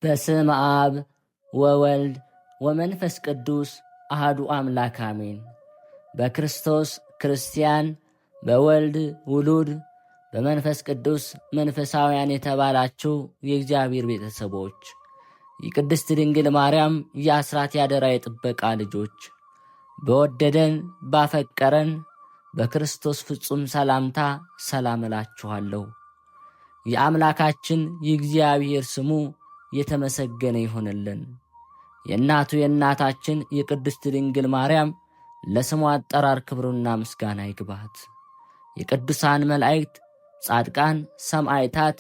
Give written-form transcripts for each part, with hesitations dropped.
በስመ አብ ወወልድ ወመንፈስ ቅዱስ አሐዱ አምላክ አሜን። በክርስቶስ ክርስቲያን፣ በወልድ ውሉድ፣ በመንፈስ ቅዱስ መንፈሳውያን የተባላችሁ የእግዚአብሔር ቤተሰቦች፣ የቅድስት ድንግል ማርያም የአስራት ያደራ የጥበቃ ልጆች፣ በወደደን ባፈቀረን በክርስቶስ ፍጹም ሰላምታ ሰላም እላችኋለሁ። የአምላካችን የእግዚአብሔር ስሙ የተመሰገነ ይሆንልን። የእናቱ የእናታችን የቅድስት ድንግል ማርያም ለስሙ አጠራር ክብሩና ምስጋና ይግባት። የቅዱሳን መላእክት፣ ጻድቃን፣ ሰማዕታት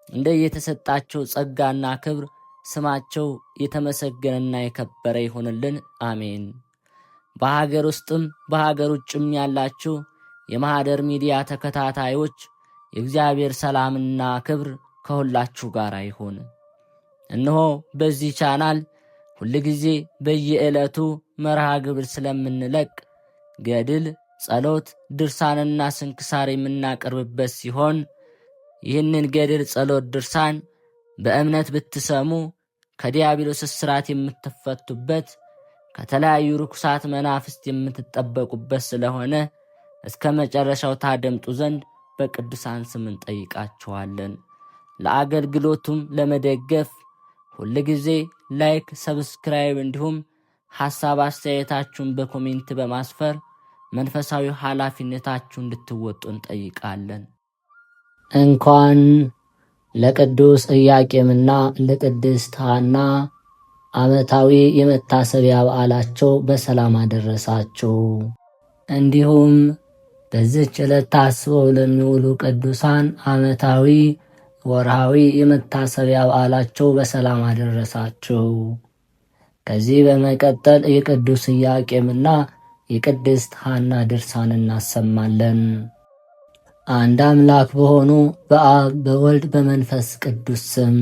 እንደየተሰጣቸው ጸጋና ክብር ስማቸው የተመሰገነና የከበረ ይሆንልን። አሜን። በሀገር ውስጥም በሀገር ውጭም ያላችሁ የማኅደር ሚዲያ ተከታታዮች የእግዚአብሔር ሰላምና ክብር ከሁላችሁ ጋር ይሁን። እነሆ በዚህ ቻናል ሁልጊዜ በየዕለቱ መርሃ ግብር ስለምንለቅ ገድል፣ ጸሎት፣ ድርሳንና ስንክሳር የምናቀርብበት ሲሆን ይህንን ገድል፣ ጸሎት፣ ድርሳን በእምነት ብትሰሙ ከዲያብሎስ እስራት የምትፈቱበት ከተለያዩ ርኩሳት መናፍስት የምትጠበቁበት ስለሆነ እስከ መጨረሻው ታደምጡ ዘንድ በቅዱሳን ስም እንጠይቃችኋለን። ለአገልግሎቱም ለመደገፍ ሁልጊዜ ላይክ፣ ሰብስክራይብ እንዲሁም ሐሳብ አስተያየታችሁን በኮሜንት በማስፈር መንፈሳዊ ኃላፊነታችሁን እንድትወጡ እንጠይቃለን። እንኳን ለቅዱስ ኢያቄምና ለቅድስት ሐና ዓመታዊ የመታሰቢያ በዓላቸው በሰላም አደረሳችሁ። እንዲሁም በዚህች ዕለት ታስበው ለሚውሉ ቅዱሳን ዓመታዊ ወርሃዊ የመታሰቢያ በዓላቸው በሰላም አደረሳችሁ። ከዚህ በመቀጠል የቅዱስ ኢያቄምና የቅድስት ሐና ድርሳን እናሰማለን። አንድ አምላክ በሆኑ በአብ በወልድ በመንፈስ ቅዱስ ስም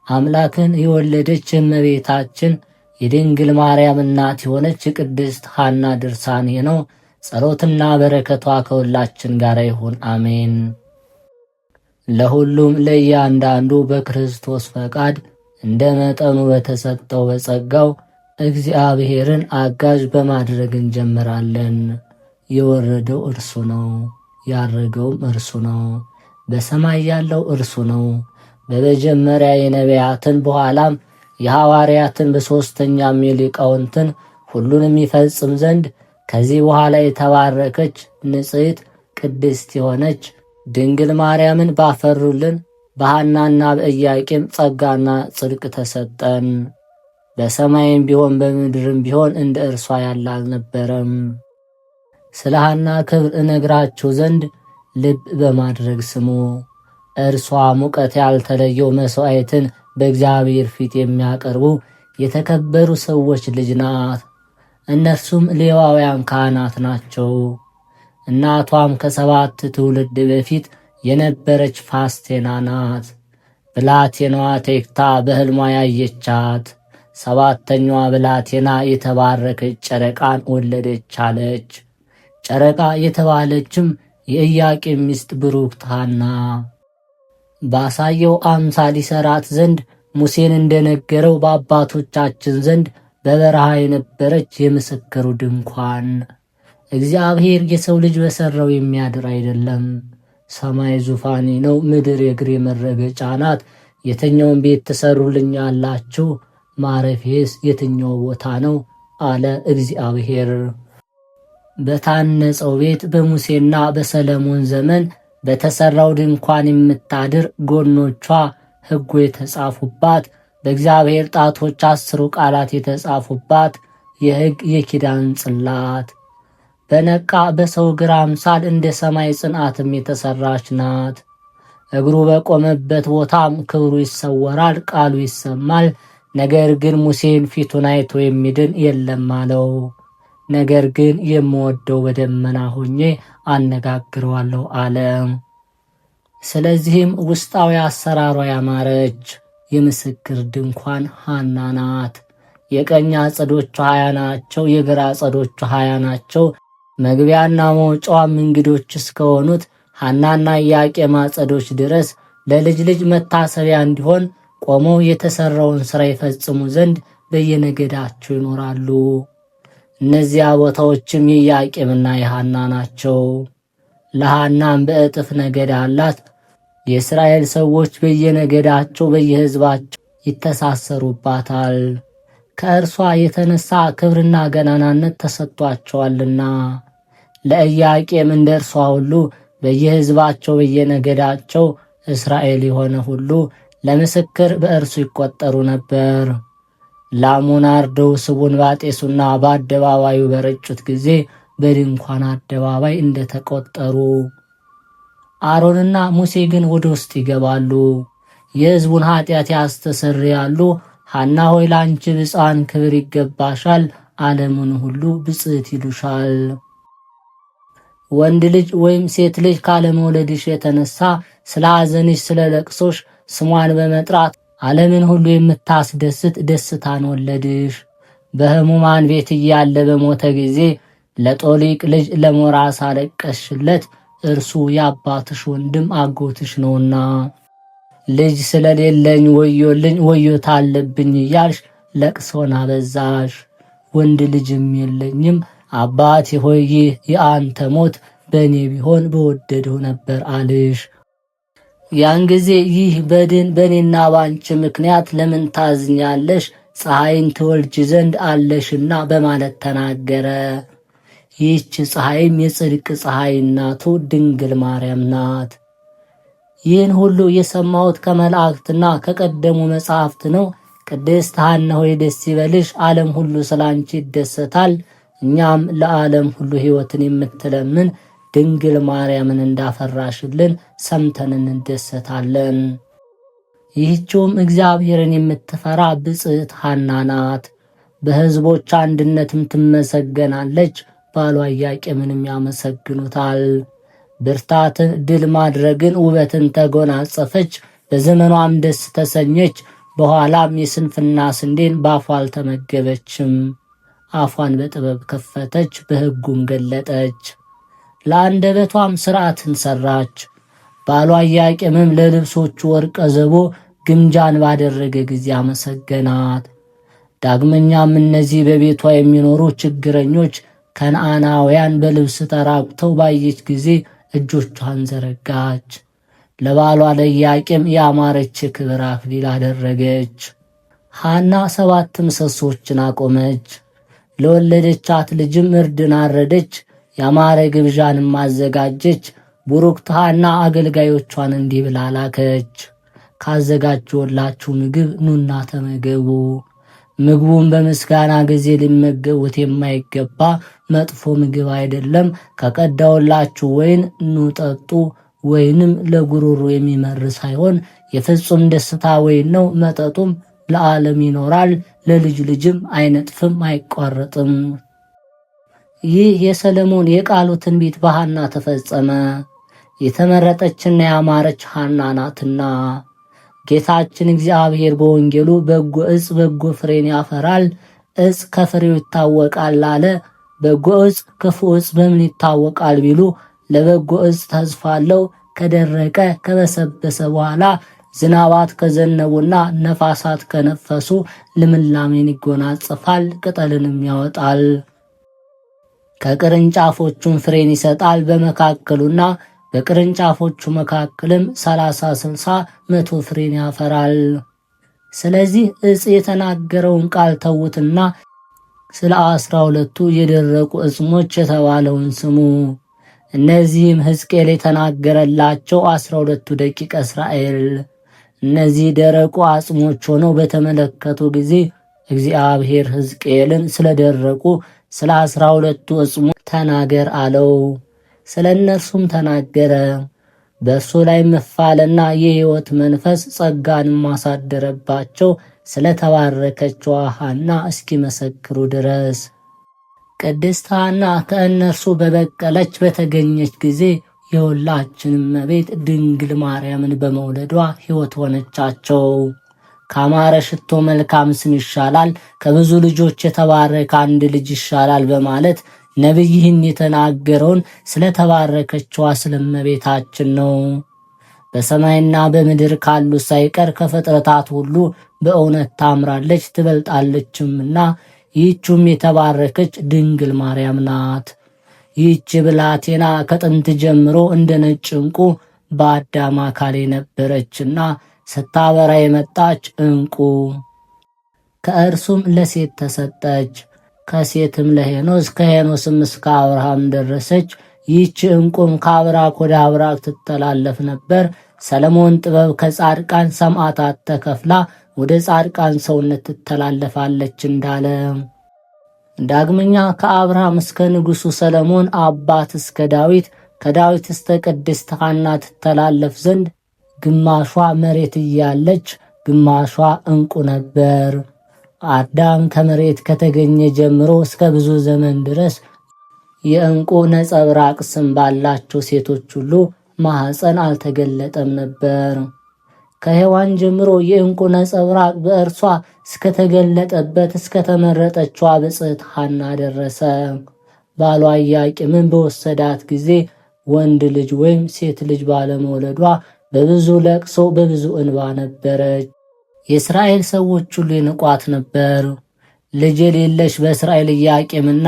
አምላክን የወለደች እመቤታችን የድንግል ማርያም እናት የሆነች የቅድስት ሐና ድርሳን ነው። ጸሎትና በረከቷ ከሁላችን ጋር ይሁን፣ አሜን። ለሁሉም ለእያንዳንዱ በክርስቶስ ፈቃድ እንደ መጠኑ በተሰጠው በጸጋው እግዚአብሔርን አጋዥ በማድረግ እንጀምራለን። የወረደው እርሱ ነው፣ ያረገውም እርሱ ነው፣ በሰማይ ያለው እርሱ ነው። በመጀመሪያ የነቢያትን በኋላም የሐዋርያትን በሦስተኛም የሊቃውንትን ሁሉንም ይፈጽም ዘንድ ከዚህ በኋላ የተባረከች ንጽሕት ቅድስት የሆነች ድንግል ማርያምን ባፈሩልን በሐናና በኢያቄም ጸጋና ጽድቅ ተሰጠን። በሰማይም ቢሆን በምድርም ቢሆን እንደ እርሷ ያለ አልነበረም። ስለ ሐና ክብር እነግራችሁ ዘንድ ልብ በማድረግ ስሙ። እርሷ ሙቀት ያልተለየው መሥዋዕትን በእግዚአብሔር ፊት የሚያቀርቡ የተከበሩ ሰዎች ልጅ ናት። እነርሱም ሌዋውያን ካህናት ናቸው። እናቷም ከ7 ትውልድ በፊት የነበረች ፋስቴና ናት። ብላቴናዋ ቴክታ በሕልሟ ያየቻት 7ተኛዋ ብላቴና የተባረከች ጨረቃን ወለደች አለች። ጨረቃ የተባለችም የኢያቄም ሚስት ብሩክት ሐና ባሳየው አምሳል ይሠራት ዘንድ ሙሴን እንደነገረው በአባቶቻችን ዘንድ በበረሃ የነበረች የምስክሩ ድንኳን። እግዚአብሔር የሰው ልጅ በሠራው የሚያድር አይደለም። ሰማይ ዙፋኔ ነው፣ ምድር የእግሬ መረገጫ ናት። የትኛውን ቤት ትሠሩልኛላችሁ? ማረፌስ የትኛው ቦታ ነው? አለ እግዚአብሔር። በታነጸው ቤት በሙሴና በሰለሞን ዘመን በተሠራው ድንኳን የምታድር ጎኖቿ ሕጉ የተጻፉባት በእግዚአብሔር ጣቶች 10 ቃላት የተጻፉባት የሕግ የኪዳን ጽላት በነቃ በሰው እግር አምሳል እንደ ሰማይ ጽንዓትም የተሠራች ናት። እግሩ በቆመበት ቦታም ክብሩ ይሰወራል፣ ቃሉ ይሰማል። ነገር ግን ሙሴን ፊቱን አይቶ የሚድን የለም አለው። ነገር ግን የምወደው በደመና ሆኜ አነጋግረዋለሁ አለ። ስለዚህም ውስጣዊ አሰራሯ ያማረች የምስክር ድንኳን ሐና ናት። የቀኝ አጸዶቿ 20 ናቸው፣ የግራ አጸዶቿ 20 ናቸው። መግቢያና መውጫዋም እንግዶች እስከሆኑት ሐናና ኢያቄም አጸዶች ድረስ ለልጅ ልጅ መታሰቢያ እንዲሆን ቆመው የተሰራውን ሥራ ይፈጽሙ ዘንድ በየነገዳቸው ይኖራሉ። እነዚያ ቦታዎችም የኢያቄምና የሐና ናቸው። ለሐናም በእጥፍ ነገድ አላት። የእስራኤል ሰዎች በየነገዳቸው በየሕዝባቸው ይተሳሰሩባታል። ከእርሷ የተነሳ ክብርና ገናናነት ተሰጥቷቸዋልና። ለኢያቄም እንደ እርሷ ሁሉ በየሕዝባቸው በየነገዳቸው እስራኤል የሆነ ሁሉ ለምስክር በእርሱ ይቆጠሩ ነበር። ላሙን አርደው ስቡን ባጤሱና በአደባባዩ በረጩት ጊዜ በድንኳን አደባባይ እንደተቆጠሩ። አሮንና ሙሴ ግን ወደ ውስጥ ይገባሉ፣ የሕዝቡን ኃጢአት ያስተሰርያሉ። ሐና ሆይ ላንቺ ብፅዓን ክብር ይገባሻል፣ ዓለሙን ሁሉ ብፅዕት ይሉሻል። ወንድ ልጅ ወይም ሴት ልጅ ካለመውለድሽ የተነሳ ስለ ሐዘንሽ ስለ ለቅሶሽ ስሟን በመጥራት ዓለምን ሁሉ የምታስደስት ደስታን ወለድሽ። በሕሙማን ቤት እያለ በሞተ ጊዜ ለጦሊቅ ልጅ ለሞራስ አለቀስሽለት፣ እርሱ የአባትሽ ወንድም አጎትሽ ነውና። ልጅ ስለሌለኝ ወዮልኝ ወዮታ አለብኝ እያልሽ ለቅሶን አበዛሽ። ወንድ ልጅም የለኝም፣ አባቴ ሆይ ይህ የአንተ ሞት በእኔ ቢሆን በወደደው ነበር አልሽ። ያን ጊዜ ይህ በድን በእኔና ባንቺ ምክንያት ለምን ታዝኛለሽ? ፀሐይን ትወልጅ ዘንድ አለሽና በማለት ተናገረ። ይህች ፀሐይም የጽድቅ ፀሐይ እናቱ ድንግል ማርያም ናት። ይህን ሁሉ የሰማሁት ከመላእክትና ከቀደሙ መጻሕፍት ነው። ቅድስት ሐና ሆይ ደስ ይበልሽ፣ ዓለም ሁሉ ስላንቺ ይደሰታል። እኛም ለዓለም ሁሉ ሕይወትን የምትለምን ድንግል ማርያምን እንዳፈራሽልን ሰምተን እንደሰታለን። ይህችውም እግዚአብሔርን የምትፈራ ብፅዕት ሐና ናት። በሕዝቦች አንድነትም ትመሰገናለች። ባሏ ኢያቄምንም ያመሰግኑታል። ብርታትን፣ ድል ማድረግን፣ ውበትን ተጎናጸፈች። በዘመኗም ደስ ተሰኘች። በኋላም የስንፍና ስንዴን በአፏ አልተመገበችም። አፏን በጥበብ ከፈተች፣ በሕጉም ገለጠች። ለአንደበቷም ሥርዓትን ሠራች። ባሏ ኢያቄምም ለልብሶቹ ወርቀ ዘቦ ግምጃን ባደረገ ጊዜ አመሰገናት። ዳግመኛም እነዚህ በቤቷ የሚኖሩ ችግረኞች ከነዓናውያን በልብስ ተራቁተው ባየች ጊዜ እጆቿን ዘረጋች። ለባሏ ለኢያቄም ያማረች የክብር አክሊል አደረገች። ሐና 7 ምሰሶችን አቆመች። ለወለደቻት ልጅም እርድን አረደች። ያማረ ግብዣንም አዘጋጀች። ቡሩክት ሐና አገልጋዮቿን እንዲህ ብላ ላከች። ካዘጋጀሁላችሁ ምግብ ኑና ተመገቡ። ምግቡን በምስጋና ጊዜ ሊመገቡት የማይገባ መጥፎ ምግብ አይደለም። ከቀዳውላችሁ ወይን ኑ ጠጡ። ወይንም ለጉሮሮ የሚመር ሳይሆን የፍጹም ደስታ ወይን ነው። መጠጡም ለዓለም ይኖራል፣ ለልጅ ልጅም አይነጥፍም አይቋረጥም። ይህ የሰለሞን የቃሉ ትንቢት በሐና ተፈጸመ። የተመረጠችና ያማረች ሐና ናትና። ጌታችን እግዚአብሔር በወንጌሉ በጎ ዕፅ በጎ ፍሬን ያፈራል፣ ዕፅ ከፍሬው ይታወቃል አለ። በጎ ዕፅ ክፉ ዕፅ በምን ይታወቃል ቢሉ ለበጎ ዕፅ ተስፋ አለው። ከደረቀ ከበሰበሰ በኋላ ዝናባት ከዘነቡና ነፋሳት ከነፈሱ ልምላሜን ይጎናጸፋል፣ ቅጠልንም ያወጣል። ከቅርንጫፎቹም ፍሬን ይሰጣል። በመካከሉና በቅርንጫፎቹ መካከልም 30፣ 60፣ 100 ፍሬን ያፈራል። ስለዚህ ዕፅ የተናገረውን ቃል ተዉትና ስለ 12ቱ የደረቁ ዕፅሞች የተባለውን ስሙ። እነዚህም ሕዝቅኤል የተናገረላቸው 12ቱ ደቂቀ እስራኤል። እነዚህ ደረቁ አጽሞች ሆነው በተመለከቱ ጊዜ እግዚአብሔር ሕዝቅኤልን ስለደረቁ ስለ 12ቱ ዕፅሞች ተናገር አለው። ስለ እነርሱም ተናገረ። በእርሱ ላይ መፋለና የሕይወት መንፈስ ጸጋን ማሳደረባቸው ስለ ተባረከችዋ ሐና እስኪመሰክሩ ድረስ። ቅድስት ሐና ከእነርሱ በበቀለች በተገኘች ጊዜ የሁላችንም እመቤት ድንግል ማርያምን በመውለዷ ሕይወት ሆነቻቸው። ካማረ ሽቶ መልካም ስም ይሻላል፣ ከብዙ ልጆች የተባረከ አንድ ልጅ ይሻላል በማለት ነቢይ ይህን የተናገረውን ስለ ተባረከችዋ ስለ እመቤታችን ነው። በሰማይና በምድር ካሉት ሳይቀር ከፍጥረታት ሁሉ በእውነት ታምራለች ትበልጣለችምና ይህችም የተባረከች ድንግል ማርያም ናት። ይህች ብላቴና ከጥንት ጀምሮ እንደ ነጭ ዕንቁ በአዳም አካል የነበረችና ስታበራ የመጣች ዕንቁ፣ ከእርሱም ለሴት ተሰጠች፣ ከሴትም ለሄኖስ፣ ከሄኖስም እስከ አብርሃም ደረሰች። ይህች ዕንቁም ከአብራክ ወደ አብራክ ትተላለፍ ነበር። ሰለሞን ጥበብ ከጻድቃን ሰማዕታት ተከፍላ ወደ ጻድቃን ሰውነት ትተላለፋለች እንዳለ፣ ዳግመኛ ከአብርሃም እስከ ንጉሡ ሰለሞን አባት እስከ ዳዊት፣ ከዳዊት እስከ ቅድስት ሐና ትተላለፍ ዘንድ ግማሿ መሬት እያለች ግማሿ ዕንቁ ነበር። አዳም ከመሬት ከተገኘ ጀምሮ እስከ ብዙ ዘመን ድረስ የዕንቁ ነጸብራቅ ስም ባላቸው ሴቶች ሁሉ ማኅፀን አልተገለጠም ነበር። ከሔዋን ጀምሮ የዕንቁ ነጸብራቅ በእርሷ እስከተገለጠበት እስከተመረጠችዋ ብጽዕት ሐና ደረሰ። ባሏ ኢያቄምን በወሰዳት ጊዜ ወንድ ልጅ ወይም ሴት ልጅ ባለመውለዷ በብዙ ለቅሶ በብዙ እንባ ነበረች። የእስራኤል ሰዎች ሁሉ ይንቋት ነበር። ልጅ የሌለሽ በእስራኤል ኢያቄምና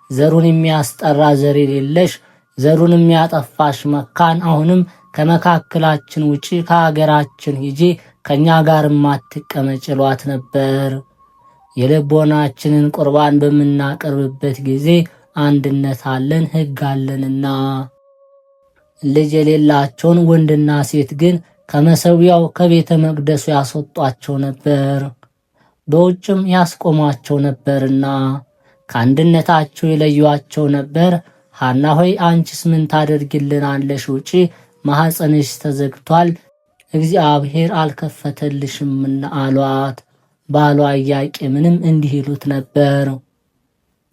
ዘሩን የሚያስጠራ ዘር የሌለሽ ዘሩን የሚያጠፋሽ መካን፣ አሁንም ከመካከላችን ውጪ ከሀገራችን ሂጂ ከእኛ ጋር ማትቀመጭ ይሏት ነበር። የልቦናችንን ቁርባን በምናቀርብበት ጊዜ አንድነት አለን ሕግ አለንና። ልጅ የሌላቸውን ወንድና ሴት ግን ከመሠዊያው ከቤተ መቅደሱ ያስወጧቸው ነበር፣ በውጭም ያስቆሟቸው ነበርና ከአንድነታቸው የለዩአቸው ነበር። ሐና ሆይ አንቺስ ምን ታደርጊልናለሽ? ውጪ፣ ማኅፀንሽ ተዘግቷል፣ እግዚአብሔር አልከፈተልሽምና አሏት። ባሏ ኢያቄምንም እንዲህ ይሉት ነበር።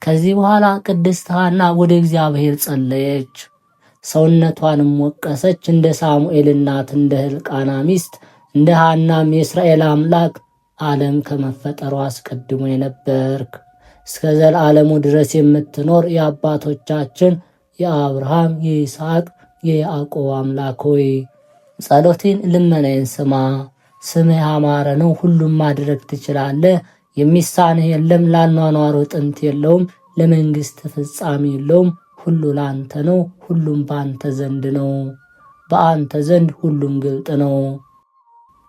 ከዚህ በኋላ ቅድስት ሐና ወደ እግዚአብሔር ጸለየች፣ ሰውነቷንም ወቀሰች። እንደ ሳሙኤል እናት እንደ ሕልቃና ሚስት እንደ ሐናም የእስራኤል አምላክ ዓለም ከመፈጠሩ አስቀድሞ የነበርክ እስከ ዘላለሙ ድረስ የምትኖር የአባቶቻችን የአብርሃም የይስሐቅ የያዕቆብ አምላክ ሆይ ጸሎቴን ልመናዬን ስማ። ስምህ ያማረ ነው፣ ሁሉም ማድረግ ትችላለህ። የሚሳንህ የለም። ላኗኗሩ ጥንት የለውም፣ ለመንግሥት ፍጻሜ የለውም። ሁሉ ላንተ ነው፣ ሁሉም በአንተ ዘንድ ነው። በአንተ ዘንድ ሁሉም ግልጥ ነው።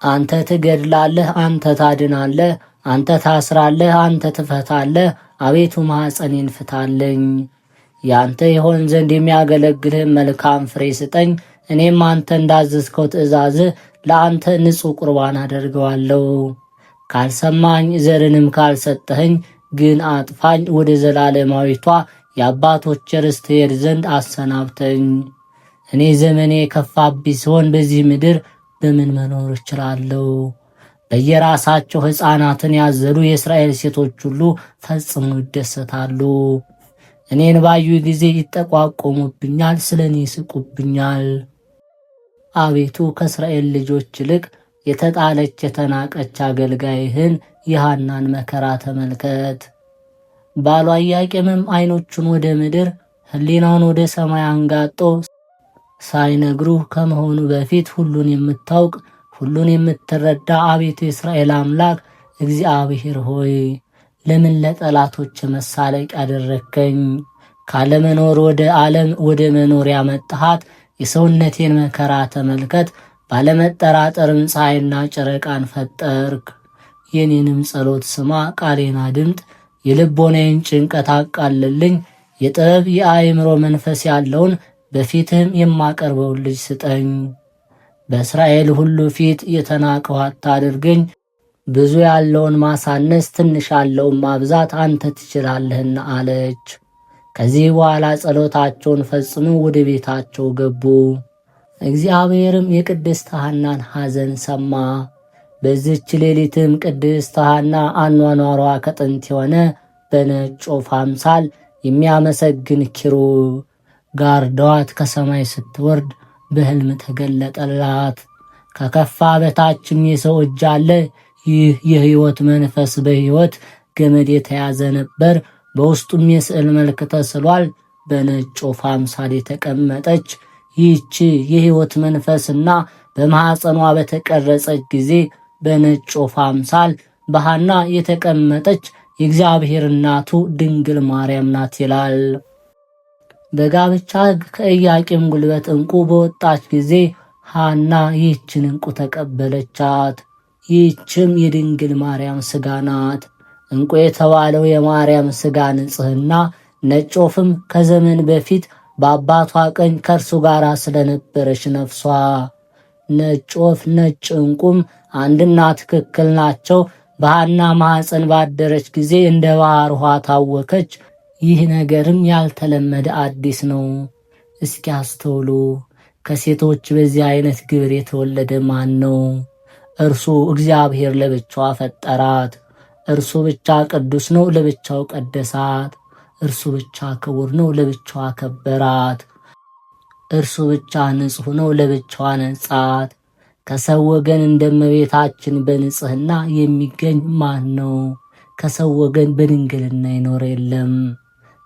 አንተ ትገድላለህ፣ አንተ ታድናለህ፣ አንተ ታስራለህ፣ አንተ ትፈታለህ። አቤቱ ማኅፀኔን ፍታለኝ። ያንተ ይሆን ዘንድ የሚያገለግልህን መልካም ፍሬ ስጠኝ። እኔም አንተ እንዳዘዝከው ትእዛዝህ ለአንተ ንጹሕ ቁርባን አደርገዋለሁ። ካልሰማኝ ዘርንም ካልሰጠኸኝ ግን አጥፋኝ። ወደ ዘላለማዊቷ የአባቶች ርስት ሄድ ዘንድ አሰናብተኝ። እኔ ዘመኔ የከፋብኝ ሲሆን በዚህ ምድር በምን መኖር እችላለሁ? በየራሳቸው ሕፃናትን ያዘሉ የእስራኤል ሴቶች ሁሉ ፈጽመው ይደሰታሉ። እኔን ባዩ ጊዜ ይጠቋቆሙብኛል፣ ስለ እኔ ይስቁብኛል። አቤቱ ከእስራኤል ልጆች ይልቅ የተጣለች የተናቀች አገልጋይህን የሐናን መከራ ተመልከት። ባሏ ኢያቄምም ዓይኖቹን ወደ ምድር ሕሊናውን ወደ ሰማይ አንጋጦ ሳይነግሩህ ከመሆኑ በፊት ሁሉን የምታውቅ ሁሉን የምትረዳ አቤቱ የእስራኤል አምላክ እግዚአብሔር ሆይ ለምን ለጠላቶች መሳለቅ ያደረግከኝ? ካለመኖር ወደ ዓለም ወደ መኖር ያመጣሃት የሰውነቴን መከራ ተመልከት። ባለመጠራጠርም ፀሐይና ጨረቃን ፈጠርክ። የኔንም ጸሎት ስማ፣ ቃሌን አድምጥ። የልቦናዬን ጭንቀት አቃልልኝ። የጥበብ የአእምሮ መንፈስ ያለውን በፊትህም የማቀርበውን ልጅ ስጠኝ። በእስራኤል ሁሉ ፊት የተናቀው አታድርገኝ። ብዙ ያለውን ማሳነስ ትንሽ ያለውን ማብዛት አንተ ትችላለህና አለች። ከዚህ በኋላ ጸሎታቸውን ፈጽመው ወደ ቤታቸው ገቡ። እግዚአብሔርም የቅድስት ሐናን ሐዘን ሰማ። በዚች ሌሊትም ቅድስት ሐና አኗኗሯ ከጥንት የሆነ በነጭ ወፍ አምሳል የሚያመሰግን ኪሩብ ጋርደዋት ከሰማይ ስትወርድ በሕልም ተገለጠላት። ከከፋ በታችም የሰው እጅ አለ። ይህ የሕይወት መንፈስ በሕይወት ገመድ የተያዘ ነበር። በውስጡም የስዕል መልክ ተስሏል። በነጭ ወፍ አምሳል የተቀመጠች ይህች የሕይወት መንፈስና በማኅፀኗ በተቀረጸች ጊዜ በነጭ ወፍ አምሳል በሐና የተቀመጠች የእግዚአብሔር እናቱ ድንግል ማርያም ናት ይላል። በጋብቻ ከኢያቄም ጉልበት ዕንቁ በወጣች ጊዜ ሐና ይህችን ዕንቁ ተቀበለቻት። ይህችም የድንግል ማርያም ሥጋ ናት። ዕንቁ የተባለው የማርያም ሥጋ ንጽሕና፣ ነጭ ወፍም ከዘመን በፊት በአባቷ ቀኝ ከእርሱ ጋር ስለነበረች ነፍሷ። ነጭ ወፍ ነጭ ዕንቁም አንድና ትክክል ናቸው። በሐና ማኅፀን ባደረች ጊዜ እንደ ባሕር ውኃ ታወከች። ይህ ነገርም ያልተለመደ አዲስ ነው። እስኪ አስተውሉ። ከሴቶች በዚህ አይነት ግብር የተወለደ ማን ነው? እርሱ እግዚአብሔር ለብቻዋ ፈጠራት። እርሱ ብቻ ቅዱስ ነው፣ ለብቻው ቀደሳት። እርሱ ብቻ ክቡር ነው፣ ለብቻዋ ከበራት። እርሱ ብቻ ንጹሕ ነው፣ ለብቻዋ ነጻት። ከሰው ወገን እንደ እመቤታችን በንጽሕና የሚገኝ ማን ነው? ከሰው ወገን በድንግልና ይኖር የለም።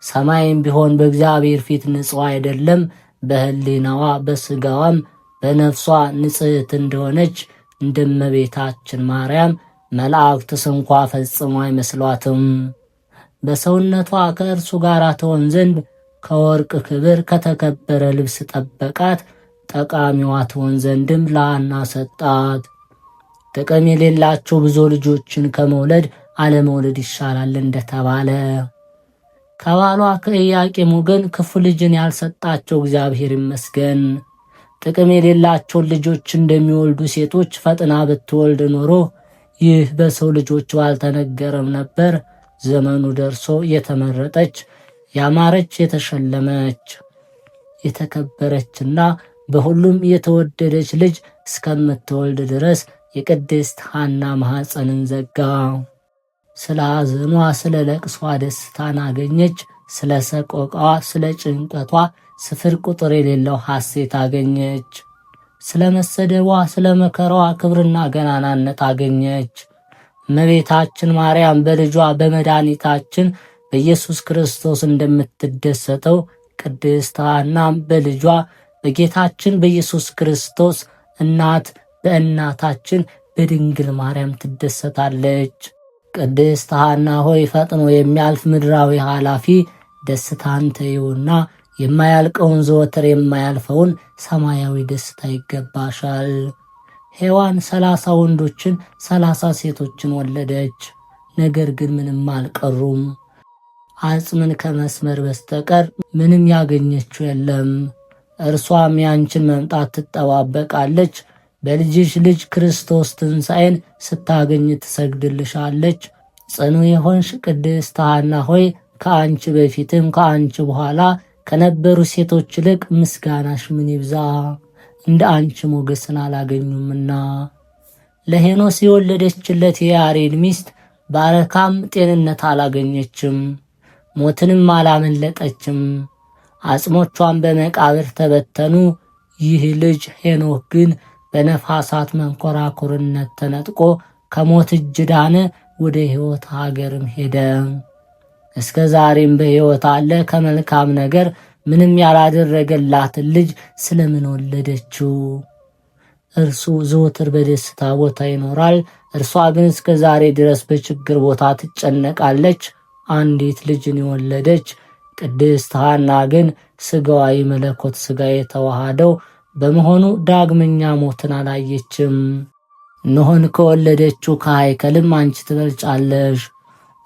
ሰማይም ቢሆን በእግዚአብሔር ፊት ንጹሕ አይደለም። በሕሊናዋ በሥጋዋም በነፍሷ ንጽሕት እንደሆነች እንደ እመቤታችን ማርያም መላእክትስ እንኳ ፈጽሞ አይመስሏትም። በሰውነቷ ከእርሱ ጋር ትሆን ዘንድ ከወርቅ ክብር ከተከበረ ልብስ ጠበቃት። ጠቃሚዋ ትሆን ዘንድም ለሐና ሰጣት። ጥቅም የሌላቸው ብዙ ልጆችን ከመውለድ አለመውለድ ይሻላል እንደተባለ ከባሏ ከኢያቄም ወገን ክፉ ልጅን ያልሰጣቸው እግዚአብሔር ይመስገን። ጥቅም የሌላቸውን ልጆች እንደሚወልዱ ሴቶች ፈጥና ብትወልድ ኖሮ ይህ በሰው ልጆች ባልተነገረም ነበር። ዘመኑ ደርሶ የተመረጠች ያማረች የተሸለመች የተከበረችና በሁሉም የተወደደች ልጅ እስከምትወልድ ድረስ የቅድስት ሐና ማኅፀንን ዘጋ። ስለ ሐዘኗ ስለ ለቅሷ ደስታን አገኘች። ስለ ሰቆቃዋ ስለ ጭንቀቷ ስፍር ቁጥር የሌለው ሐሴት አገኘች። ስለ መሰደቧ ስለ መከራዋ ክብርና ገናናነት አገኘች። እመቤታችን ማርያም በልጇ በመድኃኒታችን በኢየሱስ ክርስቶስ እንደምትደሰተው ቅድስት ሐናም በልጇ በጌታችን በኢየሱስ ክርስቶስ እናት በእናታችን በድንግል ማርያም ትደሰታለች። ቅድስት ሐና ሆይ ፈጥኖ የሚያልፍ ምድራዊ ኃላፊ ደስታን ተይውና የማያልቀውን ዘወትር የማያልፈውን ሰማያዊ ደስታ ይገባሻል። ሔዋን 30 ወንዶችን 30 ሴቶችን ወለደች። ነገር ግን ምንም አልቀሩም። አጽምን ከመስመር በስተቀር ምንም ያገኘችው የለም። እርሷም ያንቺን መምጣት ትጠባበቃለች። በልጅሽ ልጅ ክርስቶስ ትንሣኤን ስታገኝ ትሰግድልሻለች። ጽኑ የሆንሽ ቅድስት ሐና ሆይ ከአንቺ በፊትም ከአንቺ በኋላ ከነበሩ ሴቶች ይልቅ ምስጋናሽ ምን ይብዛ፣ እንደ አንቺ ሞገስን አላገኙምና። ለሄኖስ የወለደችለት የያሬድ ሚስት ባረካም ጤንነት አላገኘችም፣ ሞትንም አላመለጠችም። አጽሞቿን በመቃብር ተበተኑ። ይህ ልጅ ሄኖክ ግን በነፋሳት መንኮራኩርነት ተነጥቆ ከሞት እጅ ዳነ፣ ወደ ሕይወት ሀገርም ሄደ። እስከ ዛሬም በሕይወት አለ። ከመልካም ነገር ምንም ያላደረገላትን ልጅ ስለምን ወለደችው? እርሱ ዘወትር በደስታ ቦታ ይኖራል። እርሷ ግን እስከ ዛሬ ድረስ በችግር ቦታ ትጨነቃለች። አንዲት ልጅን የወለደች ቅድስት ሐና ግን ሥጋዋ የመለኮት ሥጋ የተዋሃደው በመሆኑ ዳግመኛ ሞትን አላየችም። ኖኅን ከወለደችው ከሃይከልም አንቺ ትበልጫለሽ።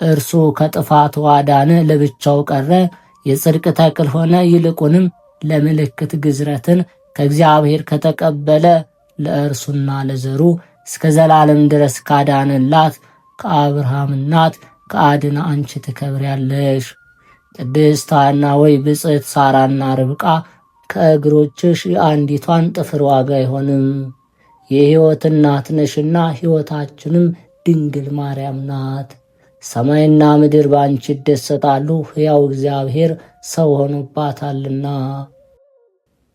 እርሱ ከጥፋት ዋዳነ፣ ለብቻው ቀረ፣ የጽድቅ ተክል ሆነ። ይልቁንም ለምልክት ግዝረትን ከእግዚአብሔር ከተቀበለ ለእርሱና ለዘሩ እስከ ዘላለም ድረስ ካዳንላት ከአብርሃም እናት ከአድና አንቺ ትከብሪያለሽ። ቅድስት ሐና ወይ ብጽዕት ሳራና ርብቃ ከእግሮችሽ የአንዲቷን ጥፍር ዋጋ አይሆንም። የሕይወት እናት ነሽና ሕይወታችንም ድንግል ማርያም ናት። ሰማይና ምድር ባንቺ ይደሰታሉ፣ ሕያው እግዚአብሔር ሰው ሆኖባታልና።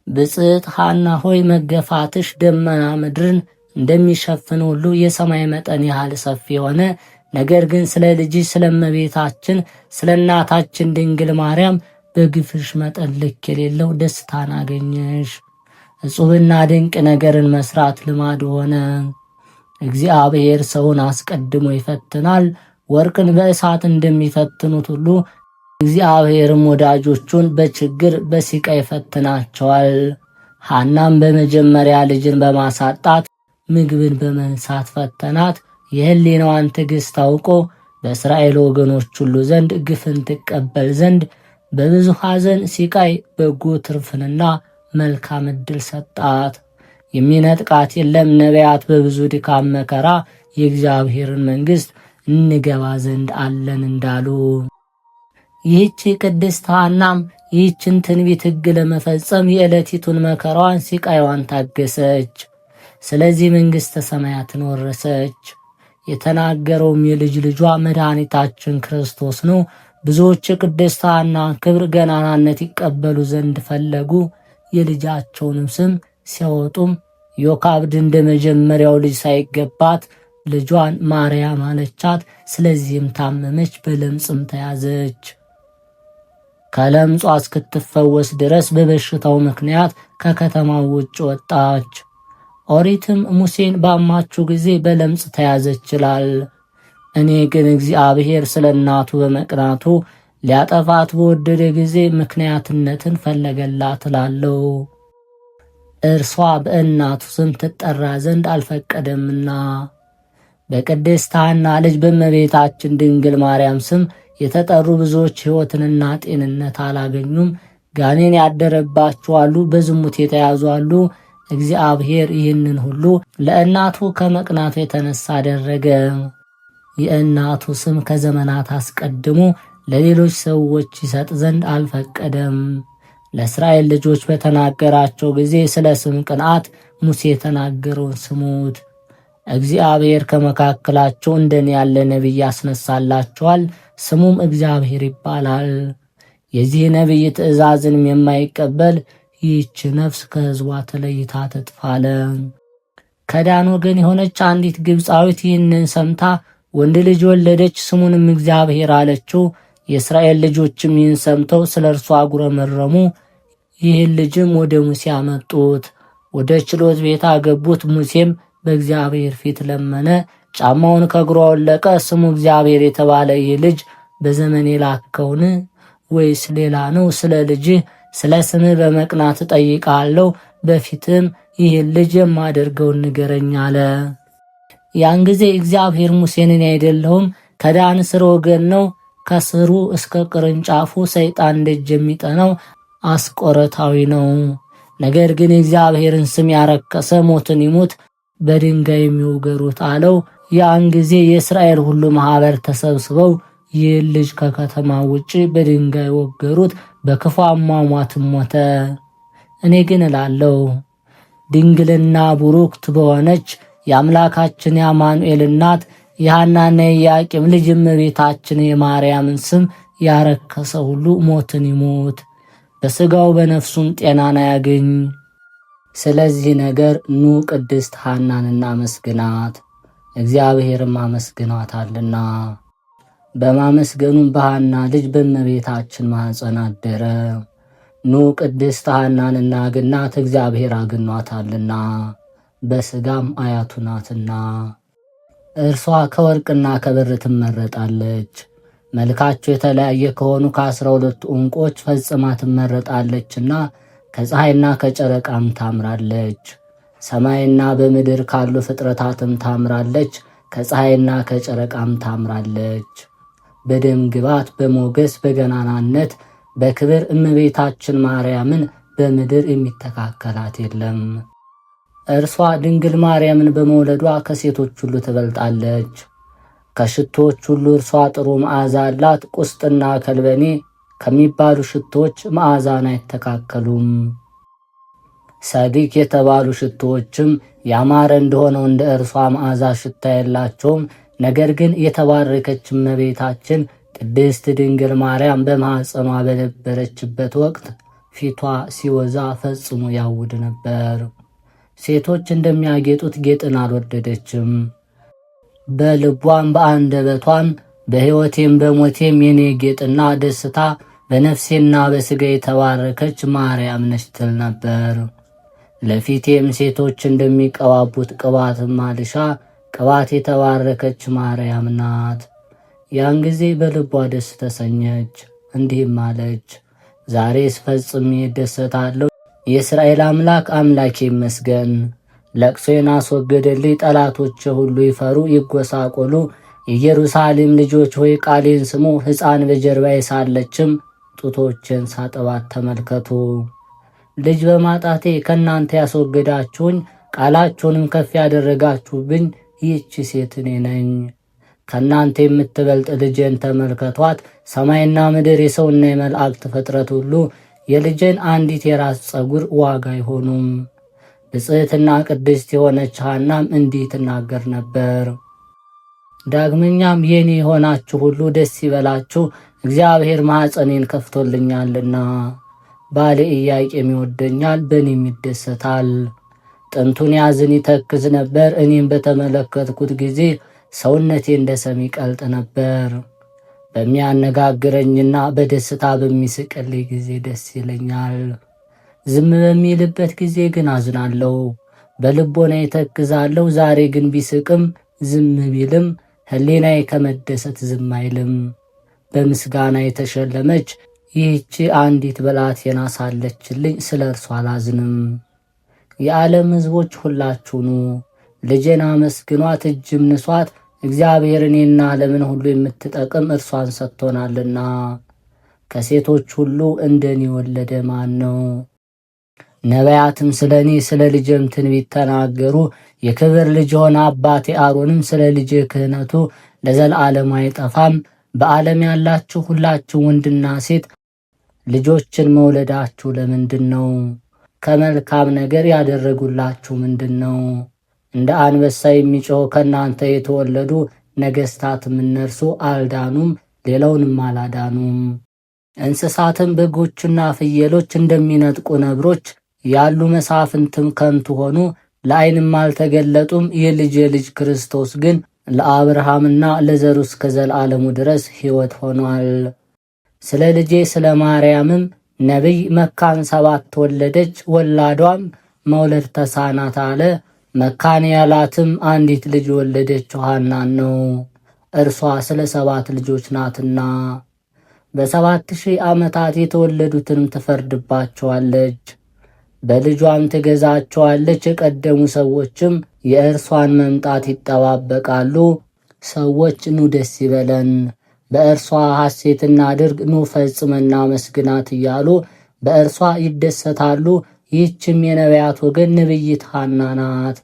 ብጽዕት ሐና ሆይ መገፋትሽ ደመና ምድርን እንደሚሸፍን ሁሉ የሰማይ መጠን ያህል ሰፊ የሆነ ነገር ግን ስለ ልጅሽ ስለ እመቤታችን ስለ እናታችን ድንግል ማርያም በግፍሽ መጠን ልክ የሌለው ደስታን አገኘሽ። እጹብና ድንቅ ነገርን መስራት ልማድ ሆነ። እግዚአብሔር ሰውን አስቀድሞ ይፈትናል። ወርቅን በእሳት እንደሚፈትኑት ሁሉ እግዚአብሔርም ወዳጆቹን በችግር በሲቃ ይፈትናቸዋል። ሐናም በመጀመሪያ ልጅን በማሳጣት ምግብን በመንሳት ፈተናት። የሕሊናዋን ትዕግሥት አውቆ በእስራኤል ወገኖች ሁሉ ዘንድ ግፍን ትቀበል ዘንድ በብዙ ሐዘን ሲቃይ በጎ ትርፍንና መልካም ዕድል ሰጣት። የሚነጥቃት የለም። ነቢያት በብዙ ድካም መከራ የእግዚአብሔርን መንግሥት እንገባ ዘንድ አለን እንዳሉ፣ ይህች ቅድስት ሐናም ይህችን ትንቢት ሕግ ለመፈጸም የዕለቲቱን መከራዋን ሲቃይዋን ታገሰች። ስለዚህ መንግሥተ ሰማያትን ወረሰች። የተናገረውም የልጅ ልጇ መድኃኒታችን ክርስቶስ ነው። ብዙዎች የቅድስት ሐናን ክብር ገናናነት ይቀበሉ ዘንድ ፈለጉ። የልጃቸውንም ስም ሲያወጡም ዮካብድ እንደ መጀመሪያው ልጅ ሳይገባት ልጇን ማርያም አለቻት። ስለዚህም ታመመች፣ በለምጽም ተያዘች። ከለምጿ እስክትፈወስ ድረስ በበሽታው ምክንያት ከከተማው ውጭ ወጣች። ኦሪትም ሙሴን ባማችሁ ጊዜ በለምጽ ተያዘች ይላል። እኔ ግን እግዚአብሔር ስለ እናቱ በመቅናቱ ሊያጠፋት በወደደ ጊዜ ምክንያትነትን ፈለገላት እላለሁ። እርሷ በእናቱ ስም ትጠራ ዘንድ አልፈቀደምና። በቅድስት ሐና ልጅ በእመቤታችን ድንግል ማርያም ስም የተጠሩ ብዙዎች ሕይወትንና ጤንነት አላገኙም። ጋኔን ያደረባቸው አሉ፣ በዝሙት የተያዙ አሉ። እግዚአብሔር ይህንን ሁሉ ለእናቱ ከመቅናቱ የተነሳ አደረገ። የእናቱ ስም ከዘመናት አስቀድሞ ለሌሎች ሰዎች ይሰጥ ዘንድ አልፈቀደም። ለእስራኤል ልጆች በተናገራቸው ጊዜ ስለ ስም ቅንዓት ሙሴ የተናገረውን ስሙት። እግዚአብሔር ከመካከላቸው እንደኔ ያለ ነቢይ ያስነሳላቸዋል፣ ስሙም እግዚአብሔር ይባላል። የዚህ ነቢይ ትእዛዝንም የማይቀበል ይህች ነፍስ ከሕዝቧ ተለይታ ትጥፋለ። ከዳን ወገን የሆነች አንዲት ግብፃዊት ይህንን ሰምታ ወንድ ልጅ ወለደች፣ ስሙንም እግዚአብሔር አለችው። የእስራኤል ልጆችም ይህን ሰምተው ስለ እርሷ አጉረመረሙ። ይህን ልጅም ወደ ሙሴ አመጡት፣ ወደ ችሎት ቤት አገቡት። ሙሴም በእግዚአብሔር ፊት ለመነ፣ ጫማውን ከእግሯ ወለቀ። ስሙ እግዚአብሔር የተባለ ይህ ልጅ በዘመኔ ላከውን ወይስ ሌላ ነው? ስለ ልጅህ ስለ ስምህ በመቅናት እጠይቃለሁ፣ በፊትም ይህን ልጅ የማደርገውን ንገረኝ አለ። ያን ጊዜ እግዚአብሔር ሙሴን እኔ አይደለሁም ከዳን ስር ወገን ነው፣ ከስሩ እስከ ቅርንጫፉ ሰይጣን ደጅ የሚጠናው አስቆረታዊ ነው። ነገር ግን የእግዚአብሔርን ስም ያረከሰ ሞትን ይሙት፣ በድንጋይ የሚወገሩት አለው። ያን ጊዜ የእስራኤል ሁሉ ማህበር ተሰብስበው ይህን ልጅ ከከተማ ውጭ በድንጋይ ወገሩት፣ በክፉ አሟሟትም ሞተ። እኔ ግን እላለሁ ድንግልና ቡሩክት በሆነች የአምላካችን የአማኑኤል እናት የሐናና የኢያቄም ልጅ እመቤታችን የማርያምን ስም ያረከሰ ሁሉ ሞትን ይሞት፣ በሥጋው በነፍሱም ጤናን ያገኝ። ስለዚህ ነገር ኑ ቅድስት ሐናን እናመስግናት፣ እግዚአብሔርም አመስግኗታልና። በማመስገኑም በሐና ልጅ በእመቤታችን ማኅፀን አደረ። ኑ ቅድስት ሐናን እናግናት፣ እግዚአብሔር አግኗታልና በሥጋም አያቱ ናትና። እርሷ ከወርቅና ከብር ትመረጣለች። መልካቸው የተለያየ ከሆኑ ከ12 ዕንቆች ፈጽማ ትመረጣለችና ከፀሐይና ከጨረቃም ታምራለች። ሰማይና በምድር ካሉ ፍጥረታትም ታምራለች። ከፀሐይና ከጨረቃም ታምራለች። በደም ግባት፣ በሞገስ፣ በገናናነት፣ በክብር እመቤታችን ማርያምን በምድር የሚተካከላት የለም። እርሷ ድንግል ማርያምን በመውለዷ ከሴቶች ሁሉ ትበልጣለች። ከሽቶዎች ሁሉ እርሷ ጥሩ መዓዛ አላት። ቁስጥና ከልበኔ ከሚባሉ ሽቶዎች መዓዛን አይተካከሉም። ሰዲክ የተባሉ ሽቶዎችም ያማረ እንደሆነው እንደ እርሷ መዓዛ ሽታ የላቸውም። ነገር ግን የተባረከች እመቤታችን ቅድስት ድንግል ማርያም በማኅፀኗ በነበረችበት ወቅት ፊቷ ሲወዛ ፈጽሞ ያውድ ነበር። ሴቶች እንደሚያጌጡት ጌጥን አልወደደችም። በልቧም በአንደበቷም በሕይወቴም በሞቴም የኔ ጌጥና ደስታ በነፍሴና በሥጋ የተባረከች ማርያም ነች ትል ነበር። ለፊቴም ሴቶች እንደሚቀባቡት ቅባትም አልሻ ቅባት የተባረከች ማርያም ናት። ያን ጊዜ በልቧ ደስ ተሰኘች፣ እንዲህም አለች፣ ዛሬስ ፈጽሜ እደሰታለሁ። የእስራኤል አምላክ አምላኬ ይመስገን። ለቅሶዬን አስወገደልኝ። ጠላቶቼ ሁሉ ይፈሩ ይጎሳቆሉ። የኢየሩሳሌም ልጆች ሆይ ቃሌን ስሙ። ሕፃን በጀርባዬ ሳለችም ጡቶቼን ሳጠባት ተመልከቱ። ልጅ በማጣቴ ከእናንተ ያስወገዳችሁኝ፣ ቃላችሁንም ከፍ ያደረጋችሁብኝ ይህች ሴት እኔ ነኝ። ከእናንተ የምትበልጥ ልጄን ተመልከቷት። ሰማይና ምድር የሰውና የመላእክት ፍጥረት ሁሉ የልጄን አንዲት የራስ ፀጉር ዋጋ አይሆኑም። ብጽዕትና ቅድስት የሆነች ሐናም እንዲህ ትናገር ነበር። ዳግመኛም የኔ የሆናችሁ ሁሉ ደስ ይበላችሁ፣ እግዚአብሔር ማኅፀኔን ከፍቶልኛልና። ባሌ ኢያቄም ይወደኛል፣ በእኔም ይደሰታል። ጥንቱን ያዝን ይተክዝ ነበር፣ እኔም በተመለከትኩት ጊዜ ሰውነቴ እንደ ሰም ይቀልጥ ነበር። በሚያነጋግረኝና በደስታ በሚስቅልኝ ጊዜ ደስ ይለኛል። ዝም በሚልበት ጊዜ ግን አዝናለሁ፣ በልቦና ይተክዛለሁ። ዛሬ ግን ቢስቅም ዝም ቢልም ሕሊናዬ ከመደሰት ዝም አይልም። በምስጋና የተሸለመች ይህቺ አንዲት ብላቴና ሳለችልኝ ስለ እርሷ አላዝንም። የዓለም ሕዝቦች ሁላችሁ ኑ፣ ልጄን አመስግኗት፣ እጅም ንሷት። እግዚአብሔር እኔና ዓለምን ሁሉ የምትጠቅም እርሷን ሰጥቶናልና። ከሴቶች ሁሉ እንደኔ የወለደ ማን ነው? ነቢያትም ስለ እኔ ስለ ልጄም ትንቢት ተናገሩ። የክብር ልጅ የሆነ አባቴ አሮንም ስለ ልጄ ክህነቱ ለዘላለም አይጠፋም። በዓለም ያላችሁ ሁላችሁ ወንድና ሴት ልጆችን መውለዳችሁ ለምንድን ነው? ከመልካም ነገር ያደረጉላችሁ ምንድን ነው? እንደ አንበሳ የሚጮህ ከእናንተ የተወለዱ ነገሥታትም እነርሱ አልዳኑም፣ ሌላውንም አላዳኑም። እንስሳትም በጎችና ፍየሎች እንደሚነጥቁ ነብሮች ያሉ መሳፍንትም ከንቱ ሆኑ፣ ለዓይንም አልተገለጡም። የልጅ ክርስቶስ ግን ለአብርሃምና ለዘሩ እስከ ዘላለሙ ድረስ ሕይወት ሆኗል። ስለ ልጄ ስለ ማርያምም ነቢይ መካን 7 ወለደች፣ ወላዷም መውለድ ተሳናት አለ። መካን ያላትም አንዲት ልጅ ወለደችው ሐናን ነው። እርሷ ስለ 7 ልጆች ናትና በ7000 ዓመታት የተወለዱትንም ትፈርድባቸዋለች፣ በልጇም ትገዛቸዋለች። የቀደሙ ሰዎችም የእርሷን መምጣት ይጠባበቃሉ። ሰዎች ኑ ደስ ይበለን፣ በእርሷ ሐሴት እናድርግ፣ ኑ ፈጽመና መስግናት እያሉ በእርሷ ይደሰታሉ። ይህችም የነቢያት ወገን ነቢይት ሐና ናት።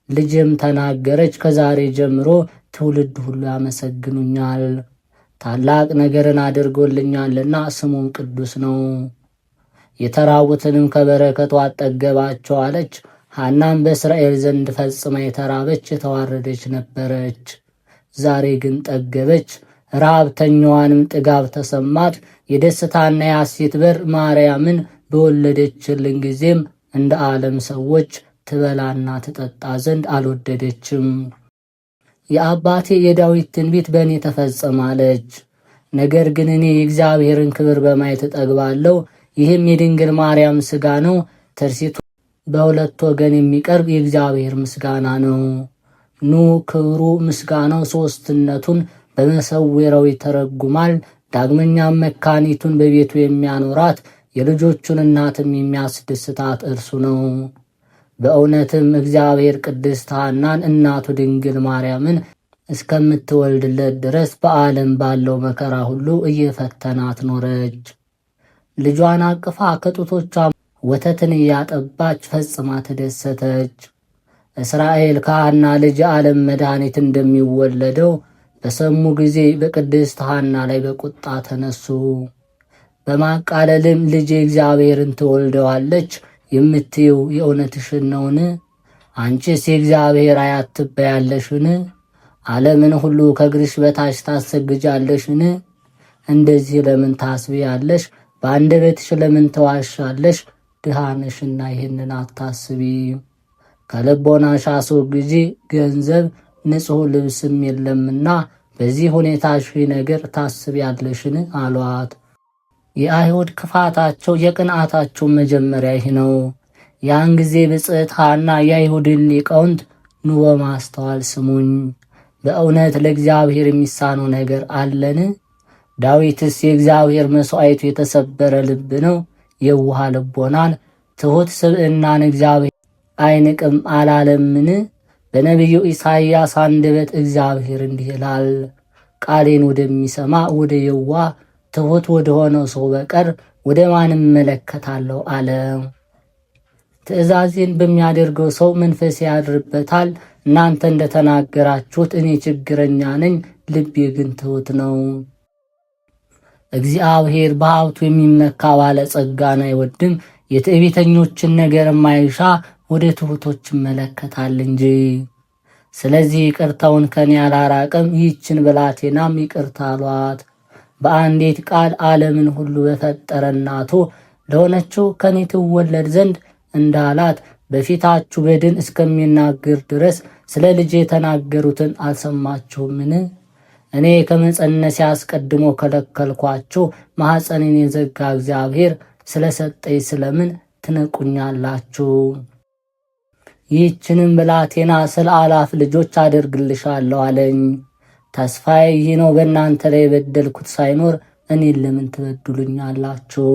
ልጅም ተናገረች፣ ከዛሬ ጀምሮ ትውልድ ሁሉ ያመሰግኑኛል፣ ታላቅ ነገርን አድርጎልኛልና ስሙም ቅዱስ ነው። የተራቡትንም ከበረከቱ አጠገባቸው አለች። ሐናም በእስራኤል ዘንድ ፈጽማ የተራበች የተዋረደች ነበረች። ዛሬ ግን ጠገበች፣ ረሃብተኛዋንም ጥጋብ ተሰማት። የደስታና የሐሴት በር ማርያምን በወለደችልን ጊዜም እንደ ዓለም ሰዎች ትበላና ትጠጣ ዘንድ አልወደደችም። የአባቴ የዳዊት ትንቢት በእኔ ተፈጸማለች። ነገር ግን እኔ የእግዚአብሔርን ክብር በማየት እጠግባለሁ። ይህም የድንግል ማርያም ሥጋ ነው። ተርሲቱ በሁለት ወገን የሚቀርብ የእግዚአብሔር ምስጋና ነው። ኑ ክብሩ ምስጋናው ሦስትነቱን በመሰዊያው ይተረጉማል። ዳግመኛም መካኒቱን በቤቱ የሚያኖራት የልጆቹን እናትም የሚያስደስታት እርሱ ነው። በእውነትም እግዚአብሔር ቅድስት ሐናን እናቱ ድንግል ማርያምን እስከምትወልድለት ድረስ በዓለም ባለው መከራ ሁሉ እየፈተናት ኖረች። ልጇን አቅፋ ከጡቶቿ ወተትን እያጠባች ፈጽማ ተደሰተች። እስራኤል ከሐና ልጅ ዓለም መድኃኒት እንደሚወለደው በሰሙ ጊዜ በቅድስት ሐና ላይ በቁጣ ተነሱ። በማቃለልም ልጄ እግዚአብሔርን ትወልደዋለች የምትይው የእውነትሽን ነውን? አንቺስ የእግዚአብሔር አያት ትባያለሽን? ዓለምን ሁሉ ከእግርሽ በታች ታሰግጃለሽን? እንደዚህ ለምን ታስቢያለሽ? በአንደበትሽ ለምን ተዋሻለሽ? ድሃ ነሽና ይህንን አታስቢ። ከልቦናሽ አስወግጂ፣ ገንዘብ ንጹሕ ልብስም የለምና በዚህ ሁኔታሽ ነገር ታስቢያለሽን? አሏት። የአይሁድ ክፋታቸው የቅንዓታቸው መጀመሪያ ይህ ነው። ያን ጊዜ ብፅዕት ሐና የአይሁድን ሊቃውንት ኑ በማስተዋል ስሙኝ፣ በእውነት ለእግዚአብሔር የሚሳነው ነገር አለን? ዳዊትስ የእግዚአብሔር መሥዋዕቱ የተሰበረ ልብ ነው፣ የውሃ ልቦናን ትሑት ስብዕናን እግዚአብሔር አይንቅም አላለምን? በነቢዩ ኢሳይያስ አንደበት እግዚአብሔር እንዲህ ይላል፣ ቃሌን ወደሚሰማ ወደ የዋህ ትሑት ወደ ሆነው ሰው በቀር ወደ ማን እመለከታለሁ አለ። ትእዛዜን በሚያደርገው ሰው መንፈሴ ያድርበታል። እናንተ እንደተናገራችሁት እኔ ችግረኛ ነኝ፣ ልቤ ግን ትሑት ነው። እግዚአብሔር በሀብቱ የሚመካ ባለጸጋን አይወድም፣ የትዕቢተኞችን ነገር የማይሻ ወደ ትሑቶች ይመለከታል እንጂ። ስለዚህ ይቅርታውን ከኔ አላራቅም፣ ይህችን ብላቴናም ይቅርታ አሏት። በአንዲት ቃል ዓለምን ሁሉ በፈጠረ እናቱ ለሆነችው ከኔ ትወለድ ዘንድ እንዳላት በፊታችሁ በድን እስከሚናገር ድረስ ስለ ልጄ የተናገሩትን አልሰማችሁምን? እኔ ከመጸነሴ አስቀድሞ ከለከልኳችሁ፣ ማኅፀኔን የዘጋ እግዚአብሔር ስለሰጠኝ ስለምን ትነቁኛላችሁ? ይህችንም ብላቴና ስለ አላፍ ልጆች አደርግልሻለሁ አለኝ። ተስፋዬ ይህ ነው፣ በእናንተ ላይ የበደልኩት ሳይኖር እኔን ለምን ትበድሉኛላችሁ?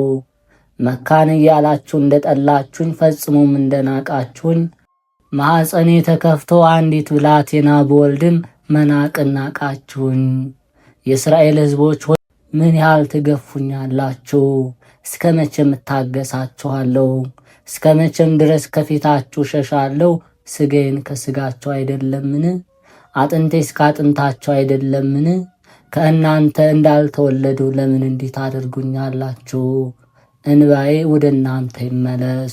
መካን እያላችሁ እንደጠላችሁኝ ፈጽሞም እንደናቃችሁኝ ማኅፀኔ ተከፍቶ አንዲት ብላቴና በወልድም መናቅን ናቃችሁኝ። የእስራኤል ሕዝቦች ሆይ ምን ያህል ትገፉኛላችሁ? እስከ መቼም እታገሳችኋለሁ? እስከ መቼም ድረስ ከፊታችሁ ሸሻለሁ? ሥጋዬን ከሥጋቸው አይደለምን? አጥንቴስ ከአጥንታቸው አይደለምን? ከእናንተ እንዳልተወለዱ ለምን እንዲህ ታደርጉኛላችሁ? እንባዬ ወደ እናንተ ይመለስ።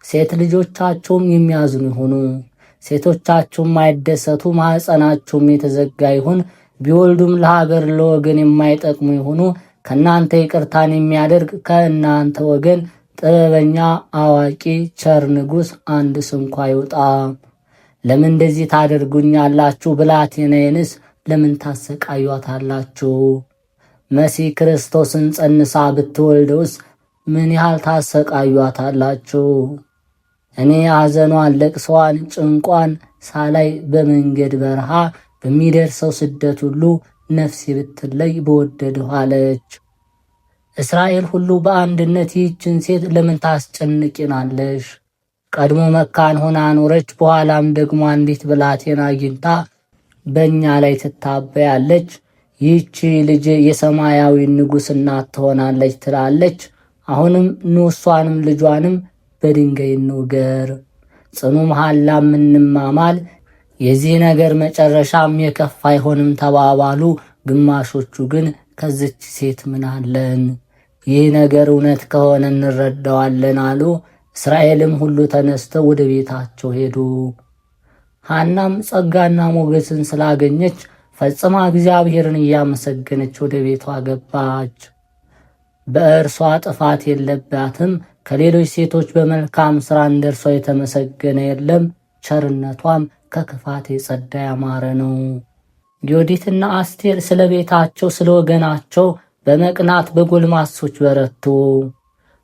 ሴት ልጆቻችሁም የሚያዝኑ ይሁኑ፣ ሴቶቻችሁም አይደሰቱ፣ ማኅፀናችሁም የተዘጋ ይሁን። ቢወልዱም ለሀገር ለወገን የማይጠቅሙ ይሁኑ። ከእናንተ ይቅርታን የሚያደርግ ከእናንተ ወገን ጥበበኛ፣ አዋቂ፣ ቸር ንጉሥ አንድ ስንኳ ይውጣ። ለምን እንደዚህ ታደርጉኛላችሁ? ብላቴናዬንስ ለምን ታሰቃዩታላችሁ? መሲህ ክርስቶስን ጸንሳ ብትወልደውስ ምን ያህል ታሰቃዩታላችሁ? እኔ ሐዘኗን፣ ለቅሷን፣ ጭንቋን ሳላይ በመንገድ በረሃ በሚደርሰው ስደት ሁሉ ነፍሴ ብትለይ በወደድሁ አለች። እስራኤል ሁሉ በአንድነት ይህችን ሴት ለምን ታስጨንቂናለሽ? ቀድሞ መካን ሆና ኖረች፣ በኋላም ደግሞ አንዲት ብላቴና አግኝታ በእኛ ላይ ትታበያለች። ይህቺ ልጅ የሰማያዊ ንጉሥ እናት ትሆናለች ትላለች። አሁንም ኑ እሷንም ልጇንም በድንጋይ እንውገር፣ ጽኑ መሐላም እንማማል፣ የዚህ ነገር መጨረሻም የከፋ አይሆንም ተባባሉ። ግማሾቹ ግን ከዚች ሴት ምን አለን? ይህ ነገር እውነት ከሆነ እንረዳዋለን አሉ። እስራኤልም ሁሉ ተነስተው ወደ ቤታቸው ሄዱ። ሐናም ጸጋና ሞገስን ስላገኘች ፈጽማ እግዚአብሔርን እያመሰገነች ወደ ቤቷ ገባች። በእርሷ ጥፋት የለባትም፣ ከሌሎች ሴቶች በመልካም ሥራ እንደርሷ የተመሰገነ የለም። ቸርነቷም ከክፋት የጸዳ ያማረ ነው። ዮዲትና አስቴር ስለ ቤታቸው ስለ ወገናቸው በመቅናት በጎልማሶች በረቱ።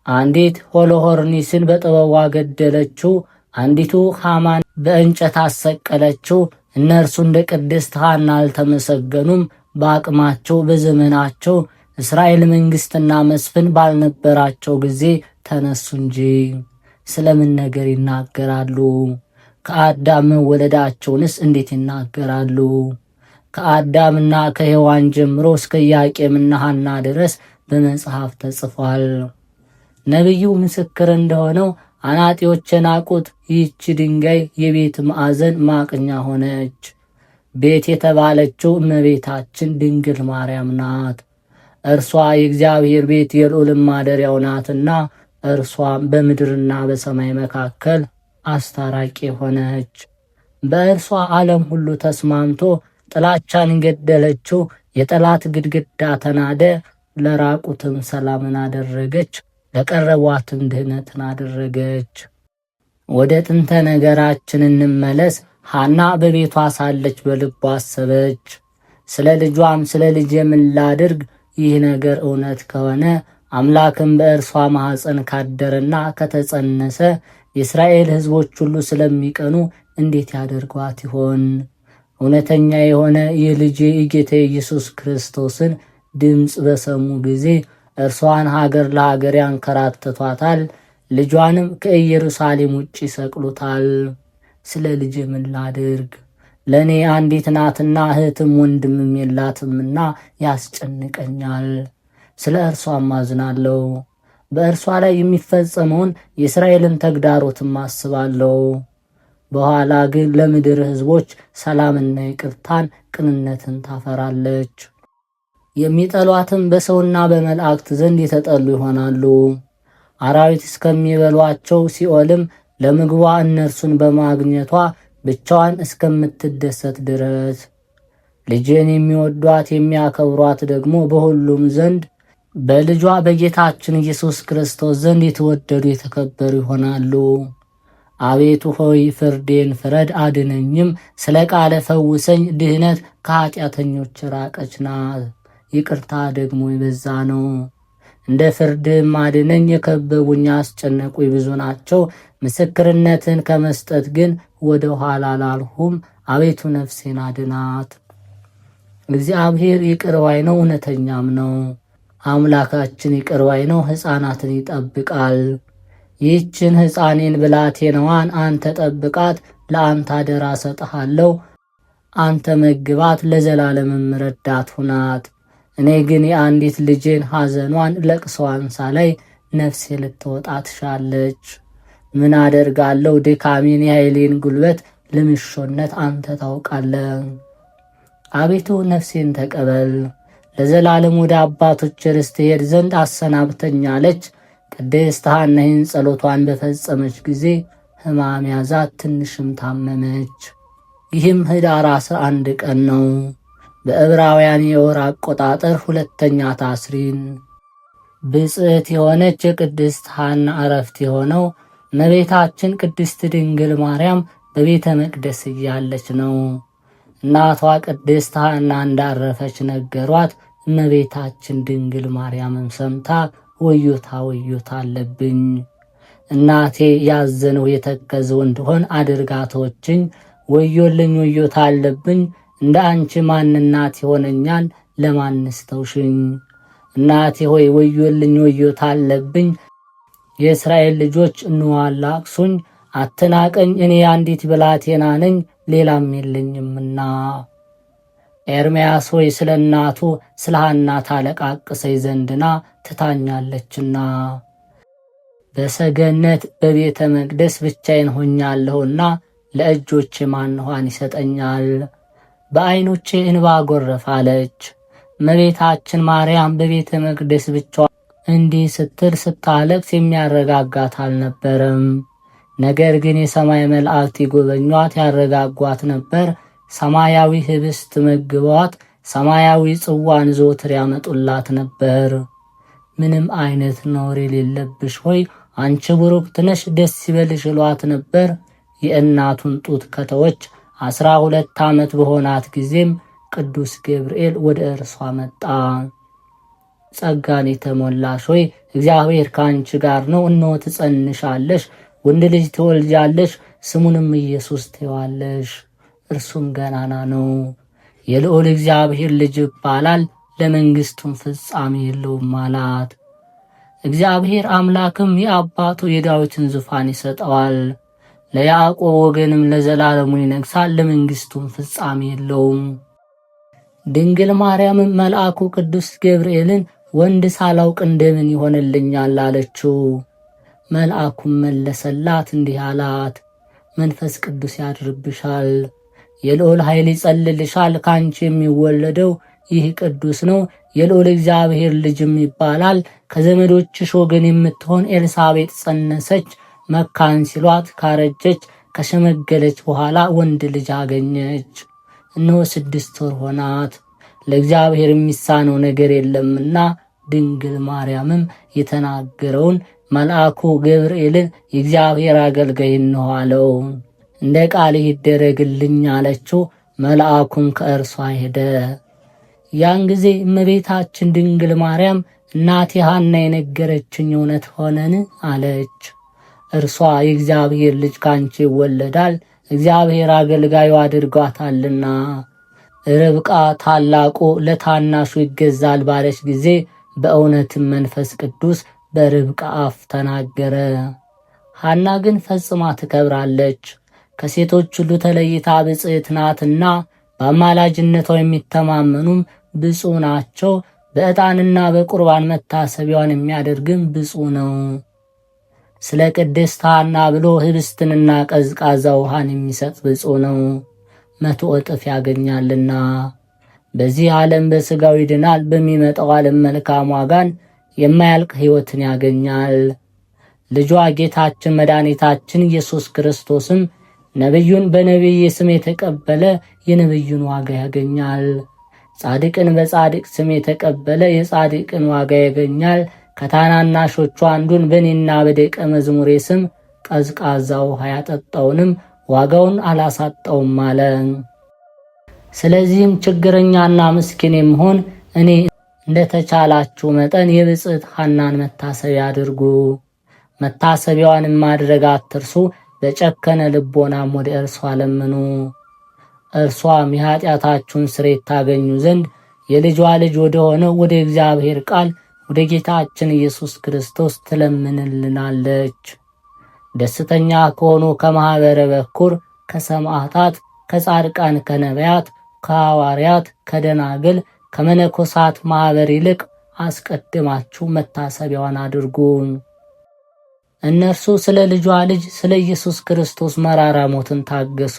አንዲት ሆሎሆርኒስን በጥበቧ ገደለችው፣ አንዲቱ ሐማን በእንጨት አሰቀለችው። እነርሱ እንደ ቅድስት ሐና አልተመሰገኑም። በአቅማቸው በዘመናቸው እስራኤል መንግሥትና መስፍን ባልነበራቸው ጊዜ ተነሱ እንጂ ስለምን ነገር ይናገራሉ? ከአዳም መወለዳቸውንስ እንዴት ይናገራሉ? ከአዳምና ከሔዋን ጀምሮ እስከ ኢያቄምና ሐና ድረስ በመጽሐፍ ተጽፏል። ነቢዩ ምስክር እንደሆነው አናጢዎች የናቁት ይህች ድንጋይ የቤት ማዕዘን ማቅኛ ሆነች። ቤት የተባለችው እመቤታችን ድንግል ማርያም ናት። እርሷ የእግዚአብሔር ቤት የልዑልም ማደሪያው ናትና እርሷም በምድርና በሰማይ መካከል አስታራቂ ሆነች። በእርሷ ዓለም ሁሉ ተስማምቶ ጥላቻን ገደለችው። የጠላት ግድግዳ ተናደ። ለራቁትም ሰላምን አደረገች፣ ለቀረቧትም ድህነትን አደረገች። ወደ ጥንተ ነገራችን እንመለስ። ሐና በቤቷ ሳለች በልቧ አሰበች፣ ስለ ልጇም ስለ ልጄ ምን ላድርግ? ይህ ነገር እውነት ከሆነ አምላክም በእርሷ ማኅፀን ካደረና ከተጸነሰ የእስራኤል ሕዝቦች ሁሉ ስለሚቀኑ እንዴት ያደርጓት ይሆን? እውነተኛ የሆነ የልጄ የጌታ ኢየሱስ ክርስቶስን ድምፅ በሰሙ ጊዜ እርሷን ሀገር ለሀገር ያንከራተቷታል፣ ልጇንም ከኢየሩሳሌም ውጭ ይሰቅሉታል። ስለ ልጄ ምን ላድርግ? ለእኔ አንዲት ናትና እህትም ወንድምም የላትምና ያስጨንቀኛል። ስለ እርሷም አዝናለሁ። በእርሷ ላይ የሚፈጸመውን የእስራኤልን ተግዳሮትም አስባለሁ። በኋላ ግን ለምድር ሕዝቦች ሰላምና ይቅርታን ቅንነትን ታፈራለች። የሚጠሏትም በሰውና በመላእክት ዘንድ የተጠሉ ይሆናሉ። አራዊት እስከሚበሏቸው ሲኦልም ለምግቧ እነርሱን በማግኘቷ ብቻዋን እስከምትደሰት ድረስ ልጅን የሚወዷት የሚያከብሯት ደግሞ በሁሉም ዘንድ በልጇ በጌታችን ኢየሱስ ክርስቶስ ዘንድ የተወደዱ የተከበሩ ይሆናሉ። አቤቱ ሆይ ፍርዴን ፍረድ አድነኝም፣ ስለ ቃለ ፈውሰኝ። ድህነት ከኃጢአተኞች ራቀች ናት፣ ይቅርታ ደግሞ የበዛ ነው። እንደ ፍርድህም አድነኝ። የከበቡኝ ያስጨነቁኝ ብዙ ናቸው፣ ምስክርነትን ከመስጠት ግን ወደ ኋላ አላልሁም። አቤቱ ነፍሴን አድናት። እግዚአብሔር ይቅር ባይ ነው፣ እውነተኛም ነው። አምላካችን ይቅር ባይ ነው፣ ሕፃናትን ይጠብቃል። ይህችን ሕፃኔን ብላቴናዋን አንተ ጠብቃት፣ ለአንተ አደራ ሰጥሃለሁ። አንተ መግባት፣ ለዘላለምም ረዳት ሁናት። እኔ ግን የአንዲት ልጄን ሐዘኗን ለቅሶዋን ሳላይ ነፍሴ ልትወጣ ትሻለች። ምን አደርጋለሁ? ድካሜን የኃይሌን ጉልበት ልምሾነት አንተ ታውቃለህ። አቤቱ ነፍሴን ተቀበል፣ ለዘላለም ወደ አባቶች ርስት ሄድ ዘንድ አሰናብተኛለች። ቅድስት ሐና ይህን ጸሎቷን በፈጸመች ጊዜ ሕማም ያዛት፣ ትንሽም ታመመች። ይህም ኅዳር 11 ቀን ነው። በዕብራውያን የወር አቆጣጠር 2ኛ ታስሪን። ብጽዕት የሆነች የቅድስት ሐና ዕረፍት የሆነው እመቤታችን ቅድስት ድንግል ማርያም በቤተ መቅደስ እያለች ነው። እናቷ ቅድስት ሐና እንዳረፈች ነገሯት። እመቤታችን ድንግል ማርያምም ሰምታ ወዮታ ወዮታ አለብኝ፣ እናቴ ያዘንሁ የተከዝሁ እንደሆን አድርጋ ተወችኝ። ወዮልኝ ወዮታ አለብኝ፣ እንደ አንቺ ማን እናት ይሆነኛል? ለማንስ ተውሽኝ? እናቴ ሆይ ወዮልኝ ወዮታ አለብኝ፣ የእስራኤል ልጆች እንዋላ አቅሱኝ። አትናቀኝ፣ እኔ አንዲት ብላቴና ነኝ፣ ሌላም የለኝምና። ኤርምያስ ሆይ ስለ እናቱ ስለ ሐና ታለቃቅሰኝ ዘንድና ትታኛለችና። በሰገነት በቤተ መቅደስ ብቻዬን ሆኛለሁና ለእጆቼ ማን ውኃን ይሰጠኛል? በዐይኖቼ እንባ ጎረፍ አለች። እመቤታችን ማርያም በቤተ መቅደስ ብቻዋን እንዲህ ስትል ስታለቅስ የሚያረጋጋት አልነበረም። ነገር ግን የሰማይ መላእክት ይጎበኟት ያረጋጓት ነበር። ሰማያዊ ህብስት መግቧት፣ ሰማያዊ ጽዋን ዘወትር ያመጡላት ነበር። ምንም አይነት ነውር የሌለብሽ ሆይ አንቺ ቡሩክት ነሽ፣ ደስ ይበልሽ ይሏት ነበር። የእናቱን ጡት ከተወች 12 ዓመት በሆናት ጊዜም ቅዱስ ገብርኤል ወደ እርሷ መጣ። ጸጋን የተሞላሽ ሆይ እግዚአብሔር ከአንቺ ጋር ነው፣ እነሆ ትጸንሻለሽ፣ ወንድ ልጅ ትወልጃለሽ፣ ስሙንም ኢየሱስ ትይዋለሽ። እርሱም ገናና ነው፣ የልዑል እግዚአብሔር ልጅ ይባላል፣ ለመንግሥቱም ፍጻሜ የለውም አላት። እግዚአብሔር አምላክም የአባቱ የዳዊትን ዙፋን ይሰጠዋል፣ ለያዕቆብ ወገንም ለዘላለሙ ይነግሣል፣ ለመንግሥቱም ፍጻሜ የለውም። ድንግል ማርያምም መልአኩ ቅዱስ ገብርኤልን ወንድ ሳላውቅ እንደምን ይሆንልኛል አለችው። መልአኩም መለሰላት እንዲህ አላት፣ መንፈስ ቅዱስ ያድርብሻል፣ የልዑል ኃይል ይጸልልሻል። ካንቺ የሚወለደው ይህ ቅዱስ ነው፣ የልዑል እግዚአብሔር ልጅም ይባላል። ከዘመዶችሽ ወገን የምትሆን ኤልሳቤጥ ጸነሰች፣ መካን ሲሏት ካረጀች ከሸመገለች በኋላ ወንድ ልጅ አገኘች። እነሆ 6 ወር ሆናት፣ ለእግዚአብሔር የሚሳነው ነገር የለምና። ድንግል ማርያምም የተናገረውን መልአኩ ገብርኤልን የእግዚአብሔር አገልጋይ ነው አለው። እንደ ቃልህ ይደረግልኝ አለችው። መልአኩም ከእርሷ ሄደ። ያን ጊዜ እመቤታችን ድንግል ማርያም እናቴ ሐና የነገረችኝ እውነት ሆነን አለች። እርሷ የእግዚአብሔር ልጅ ካንቺ ይወለዳል፣ እግዚአብሔር አገልጋዩ አድርጓታልና። ርብቃ ታላቁ ለታናሹ ይገዛል ባለች ጊዜ በእውነትም መንፈስ ቅዱስ በርብቃ አፍ ተናገረ። ሐና ግን ፈጽማ ትከብራለች። ከሴቶች ሁሉ ተለይታ ብፅዕት ናትና በአማላጅነቷ የሚተማመኑም ብፁዕ ናቸው። በዕጣንና በቁርባን መታሰቢያዋን የሚያደርግም ብፁዕ ነው። ስለ ቅድስት ሐና ብሎ ህብስትንና ቀዝቃዛ ውሃን የሚሰጥ ብፁዕ ነው፣ 100 እጥፍ ያገኛልና። በዚህ ዓለም በሥጋው ይድናል፣ በሚመጣው ዓለም መልካም ዋጋን የማያልቅ ሕይወትን ያገኛል። ልጇ ጌታችን መድኃኒታችን ኢየሱስ ክርስቶስም ነቢዩን በነቢይ ስም የተቀበለ የነቢዩን ዋጋ ያገኛል። ጻድቅን በጻድቅ ስም የተቀበለ የጻድቅን ዋጋ ያገኛል። ከታናናሾቹ አንዱን በእኔና በደቀ መዝሙሬ ስም ቀዝቃዛ ውሃ ያጠጣውንም ዋጋውን አላሳጣውም አለ። ስለዚህም ችግረኛና ምስኪን የምሆን እኔ እንደተቻላችሁ መጠን የብፅዕት ሐናን መታሰቢያ አድርጉ። መታሰቢያዋንም ማድረግ አትርሱ። በጨከነ ልቦናም ወደ እርሷ ለምኑ። እርሷም የኃጢአታችሁን ስርየት ታገኙ ዘንድ የልጇ ልጅ ወደ ሆነው ወደ እግዚአብሔር ቃል ወደ ጌታችን ኢየሱስ ክርስቶስ ትለምንልናለች። ደስተኛ ከሆኑ ከማኅበረ በኩር፣ ከሰማዕታት፣ ከጻድቃን፣ ከነቢያት፣ ከሐዋርያት፣ ከደናግል፣ ከመነኮሳት ማኅበር ይልቅ አስቀድማችሁ መታሰቢያዋን አድርጉ። እነርሱ ስለ ልጇ ልጅ ስለ ኢየሱስ ክርስቶስ መራራ ሞትን ታገሱ።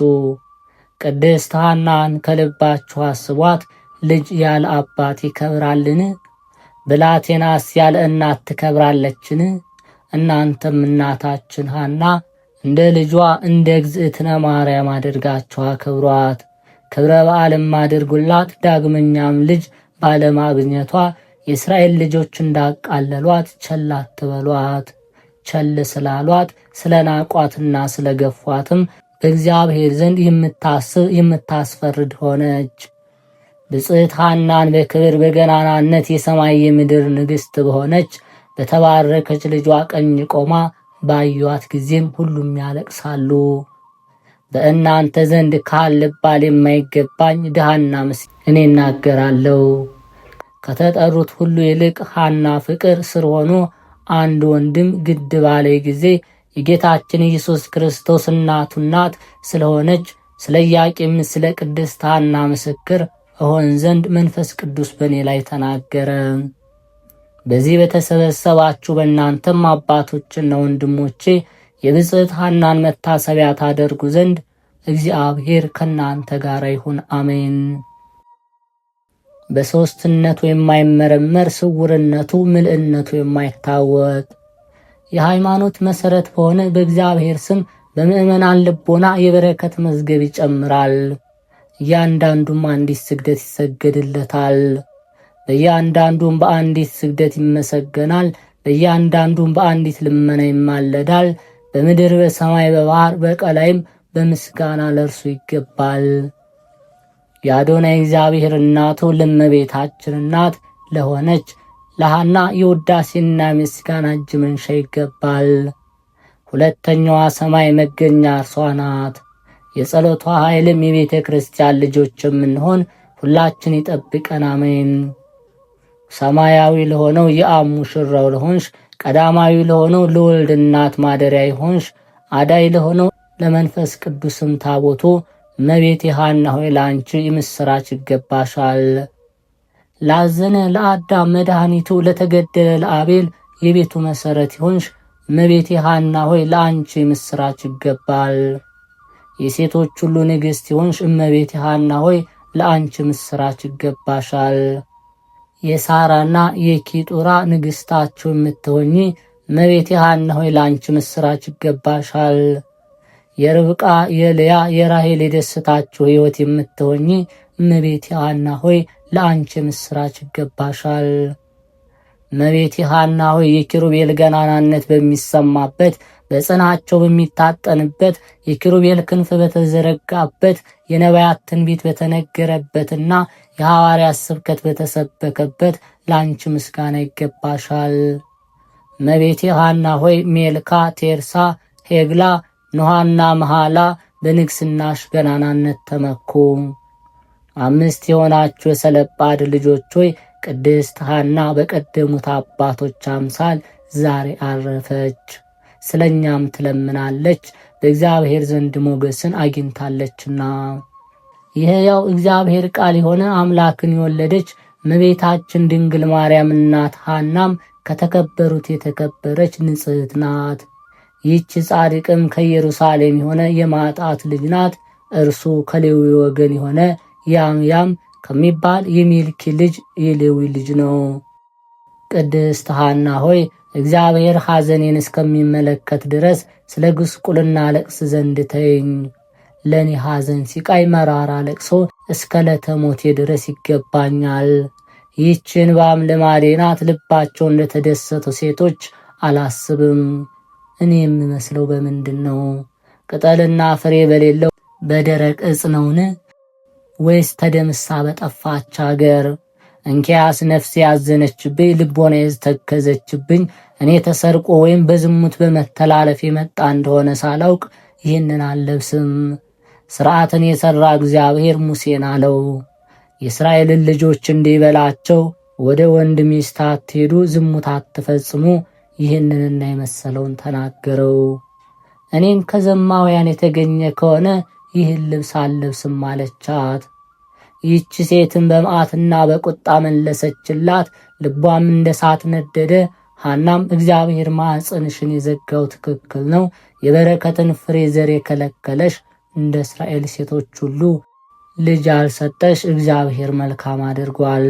ቅድስት ሐናን ከልባችሁ አስቧት። ልጅ ያለ አባት ይከብራልን? ብላቴናስ ያለ እናት ትከብራለችን? እናንተም እናታችን ሐና እንደ ልጇ እንደ እግዝእትነ ማርያም አድርጋችሁ አክብሯት፣ ክብረ በዓልም አድርጉላት። ዳግመኛም ልጅ ባለማግኘቷ የእስራኤል ልጆች እንዳቃለሏት ቸል አትበሏት። ቸል ስላሏት ስለ ናቋትና ስለ ገፏትም በእግዚአብሔር ዘንድ የምታስፈርድ ሆነች። ብፅዕት ሐናን በክብር በገናናነት የሰማይ የምድር ንግሥት በሆነች በተባረከች ልጇ ቀኝ ቆማ ባዩአት ጊዜም ሁሉም ያለቅሳሉ። በእናንተ ዘንድ ካል ልባል የማይገባኝ ድሃና ምስኪን እኔ እናገራለሁ። ከተጠሩት ሁሉ ይልቅ ሐና ፍቅር ስር ሆኖ አንድ ወንድም ግድ ባለ ጊዜ የጌታችን ኢየሱስ ክርስቶስ እናቱ ናት ስለሆነች ስለ ኢያቄም ስለ ቅድስት ሐና ምስክር እሆን ዘንድ መንፈስ ቅዱስ በእኔ ላይ ተናገረ። በዚህ በተሰበሰባችሁ በእናንተም አባቶችና ወንድሞቼ የብፅዕት ሐናን መታሰቢያ ታደርጉ ዘንድ እግዚአብሔር ከእናንተ ጋር ይሁን፣ አሜን። በሦስትነቱ የማይመረመር ስውርነቱ ምልዕነቱ የማይታወቅ የሃይማኖት መሠረት በሆነ በእግዚአብሔር ስም በምእመናን ልቦና የበረከት መዝገብ ይጨምራል። እያንዳንዱም አንዲት ስግደት ይሰገድለታል። በእያንዳንዱም በአንዲት ስግደት ይመሰገናል። በእያንዳንዱም በአንዲት ልመና ይማለዳል። በምድር በሰማይ በባህር በቀላይም በምስጋና ለእርሱ ይገባል። የአዶናይ እግዚአብሔር እናቱ ለእመቤታችን እናት ለሆነች ለሐና የውዳሴና ምስጋና እጅ መንሻ ይገባል። ሁለተኛዋ ሰማይ መገኛ እርሷ ናት። የጸሎቷ ኃይልም የቤተ ክርስቲያን ልጆች የምንሆን ሁላችን ይጠብቀን፣ አሜን። ሰማያዊ ለሆነው የአብ ሙሽራው ለሆንሽ፣ ቀዳማዊ ለሆነው ለወልድ እናት ማደሪያ ይሆንሽ፣ አዳይ ለሆነው ለመንፈስ ቅዱስም ታቦቱ እመቤቴ ሐና ሆይ ለአንቺ የምስራች ይገባሻል። ላዘነ ለአዳም መድኃኒቱ፣ ለተገደለ ለአቤል የቤቱ መሠረት ይሆንሽ እመቤቴ ሐና ሆይ ለአንቺ የምስራች ይገባል። የሴቶች ሁሉ ንግሥት ይሆንሽ እመቤቴ ሐና ሆይ ለአንቺ ምስራች ይገባሻል። የሳራና የኪጡራ ንግሥታችሁ የምትሆኚ እመቤቴ ሐና ሆይ ለአንቺ ምስራች ይገባሻል። የርብቃ የልያ የራሔል የደስታችሁ ሕይወት የምትሆኚ እመቤቴ ሐና ሆይ ለአንቺ ምስራች ይገባሻል። እመቤቴ ሐና ሆይ የኪሩቤል ገናናነት በሚሰማበት በጽናቸው በሚታጠንበት የኪሩቤል ክንፍ በተዘረጋበት የነቢያት ትንቢት በተነገረበትና የሐዋርያት ስብከት በተሰበከበት ለአንቺ ምስጋና ይገባሻል። እመቤቴ ሐና ሆይ ሜልካ፣ ቴርሳ፣ ሄግላ፣ ኖሃና መሃላ በንግስናሽ ገናናነት ተመኩ። 5 የሆናችሁ የሰለጳድ ልጆች ሆይ ቅድስት ሐና በቀደሙት አባቶች አምሳል ዛሬ አረፈች። ስለኛም ትለምናለች፣ በእግዚአብሔር ዘንድ ሞገስን አግኝታለችና። የሕያው እግዚአብሔር ቃል የሆነ አምላክን የወለደች እመቤታችን ድንግል ማርያም እናት ሐናም ከተከበሩት የተከበረች ንጽሕት ናት። ይህች ጻድቅም ከኢየሩሳሌም የሆነ የማጣት ልጅ ናት። እርሱ ከሌዊ ወገን የሆነ ያም ከሚባል የሚልኪ ልጅ የሌዊ ልጅ ነው። ቅድስት ሐና ሆይ እግዚአብሔር ሐዘኔን እስከሚመለከት ድረስ ስለ ጉስቁልና ለቅስ ዘንድ ተይኝ። ለእኔ ሐዘን ሲቃይ መራራ ለቅሶ እስከ ለተሞቴ ድረስ ይገባኛል። ይህችን ባም ልማዴ ናት። ልባቸው እንደተደሰቱ ሴቶች አላስብም። እኔ የምመስለው በምንድን ነው? ቅጠልና ፍሬ በሌለው በደረቅ ዕፅ ነውን? ወይስ ተደምሳ በጠፋች አገር? እንኪያስ ነፍሴ ያዘነችብኝ፣ ልቦናዬ ተከዘችብኝ። እኔ ተሰርቆ ወይም በዝሙት በመተላለፍ የመጣ እንደሆነ ሳላውቅ ይህንን አልለብስም። ሥርዓትን የሠራ እግዚአብሔር ሙሴን አለው፣ የእስራኤልን ልጆች እንዲህ በላቸው፣ ወደ ወንድ ሚስት አትሄዱ፣ ዝሙት አትፈጽሙ። ይህንንና የመሰለውን ተናገረው። እኔም ከዘማውያን የተገኘ ከሆነ ይህን ልብስ አልለብስም አለቻት። ይህች ሴትን በመዓትና በቁጣ መለሰችላት። ልቧም እንደ እሳት ነደደ። ሐናም እግዚአብሔር ማኅፀንሽን የዘጋው ትክክል ነው፣ የበረከትን ፍሬ ዘር የከለከለሽ እንደ እስራኤል ሴቶች ሁሉ ልጅ አልሰጠሽ፣ እግዚአብሔር መልካም አድርጓል።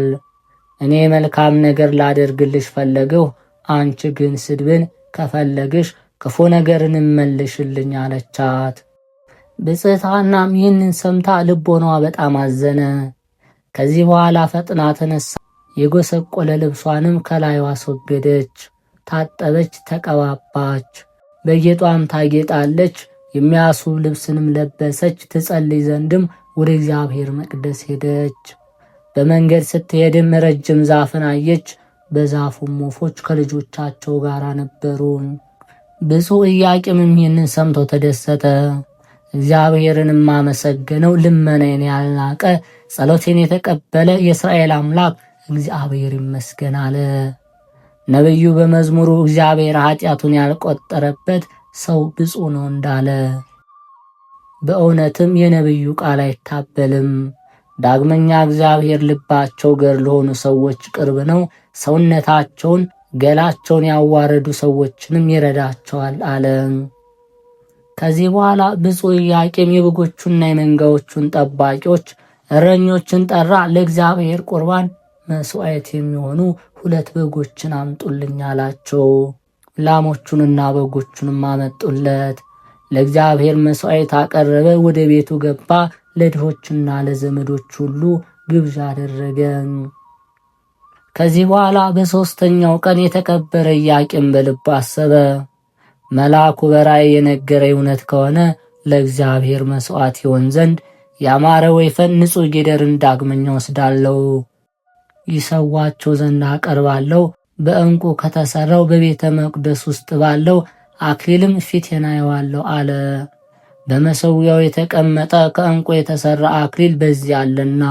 እኔ መልካም ነገር ላደርግልሽ ፈለግሁ፣ አንቺ ግን ስድብን ከፈለግሽ ክፉ ነገርን መልሽልኝ አለቻት። ብፅዕት ሐናም ይህንን ሰምታ ልቦናዋ በጣም አዘነ። ከዚህ በኋላ ፈጥና ተነሳ፣ የጎሰቆለ ልብሷንም ከላይዋ አስወገደች፣ ታጠበች፣ ተቀባባች፣ በጌጧም ታጌጣለች፣ የሚያስውብ ልብስንም ለበሰች። ትጸልይ ዘንድም ወደ እግዚአብሔር መቅደስ ሄደች። በመንገድ ስትሄድም ረጅም ዛፍን አየች። በዛፉም ወፎች ከልጆቻቸው ጋር ነበሩ። ብፁዕ ኢያቄምም ይህንን ሰምቶ ተደሰተ፣ እግዚአብሔርንም አመሰገነው። ልመናዬን ያልናቀ ጸሎቴን የተቀበለ የእስራኤል አምላክ እግዚአብሔር ይመስገን አለ። ነቢዩ በመዝሙሩ እግዚአብሔር ኃጢአቱን ያልቆጠረበት ሰው ብፁዕ ነው እንዳለ፣ በእውነትም የነቢዩ ቃል አይታበልም። ዳግመኛ እግዚአብሔር ልባቸው ገር ለሆኑ ሰዎች ቅርብ ነው፣ ሰውነታቸውን ገላቸውን ያዋረዱ ሰዎችንም ይረዳቸዋል አለ። ከዚህ በኋላ ብፁዕ ኢያቄም የበጎቹና የመንጋዎቹን ጠባቂዎች እረኞችን ጠራ። ለእግዚአብሔር ቁርባን መስዋዕት የሚሆኑ 2 በጎችን አምጡልኝ አላቸው። ላሞቹንና በጎቹንም አመጡለት። ለእግዚአብሔር መስዋዕት አቀረበ። ወደ ቤቱ ገባ። ለድሆችና ለዘመዶች ሁሉ ግብዣ አደረገ። ከዚህ በኋላ በሦስተኛው ቀን የተከበረ ኢያቄም በልቡ አሰበ፣ መልአኩ በራእይ የነገረኝ እውነት ከሆነ ለእግዚአብሔር መስዋዕት ይሆን ዘንድ ያማረ ወይፈን ንጹሕ ጊደርን ዳግመኛ ወስዳለሁ፣ ይሰዋቸው ዘንድ አቀርባለሁ። በዕንቁ ከተሠራው በቤተ መቅደስ ውስጥ ባለው አክሊልም ፊቴን አየዋለሁ አለ። በመሠዊያው የተቀመጠ ከዕንቁ የተሠራ አክሊል በዚህ አለና።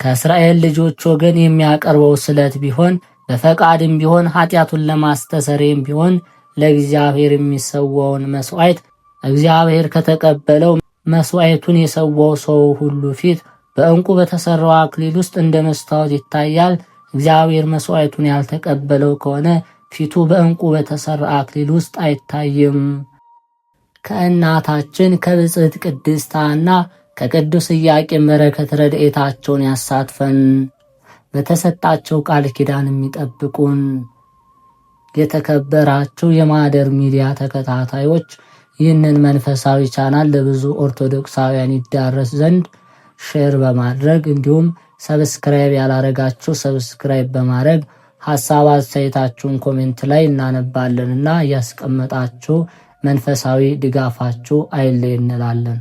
ከእስራኤል ልጆች ወገን የሚያቀርበው ስለት ቢሆን በፈቃድም ቢሆን ኃጢአቱን ለማስተሰሬም ቢሆን ለእግዚአብሔር የሚሰዋውን መስዋዕት እግዚአብሔር ከተቀበለው መስዋዕቱን የሰዋው ሰው ሁሉ ፊት በዕንቁ በተሠራው አክሊል ውስጥ እንደ መስታወት ይታያል። እግዚአብሔር መስዋዕቱን ያልተቀበለው ከሆነ ፊቱ በዕንቁ በተሠራ አክሊል ውስጥ አይታይም። ከእናታችን ከብፅዕት ቅድስት ሐና ከቅዱስ ኢያቄም በረከት ረድኤታቸውን ያሳትፈን፣ በተሰጣቸው ቃል ኪዳን የሚጠብቁን። የተከበራችሁ የማኅደር ሚዲያ ተከታታዮች ይህንን መንፈሳዊ ቻናል ለብዙ ኦርቶዶክሳውያን ይዳረስ ዘንድ ሼር በማድረግ እንዲሁም ሰብስክራይብ ያላረጋችሁ ሰብስክራይብ በማድረግ ሐሳብ አስተያየታችሁን ኮሜንት ላይ እናነባለንና እያስቀመጣችሁ መንፈሳዊ ድጋፋችሁ አይለይ እንላለን።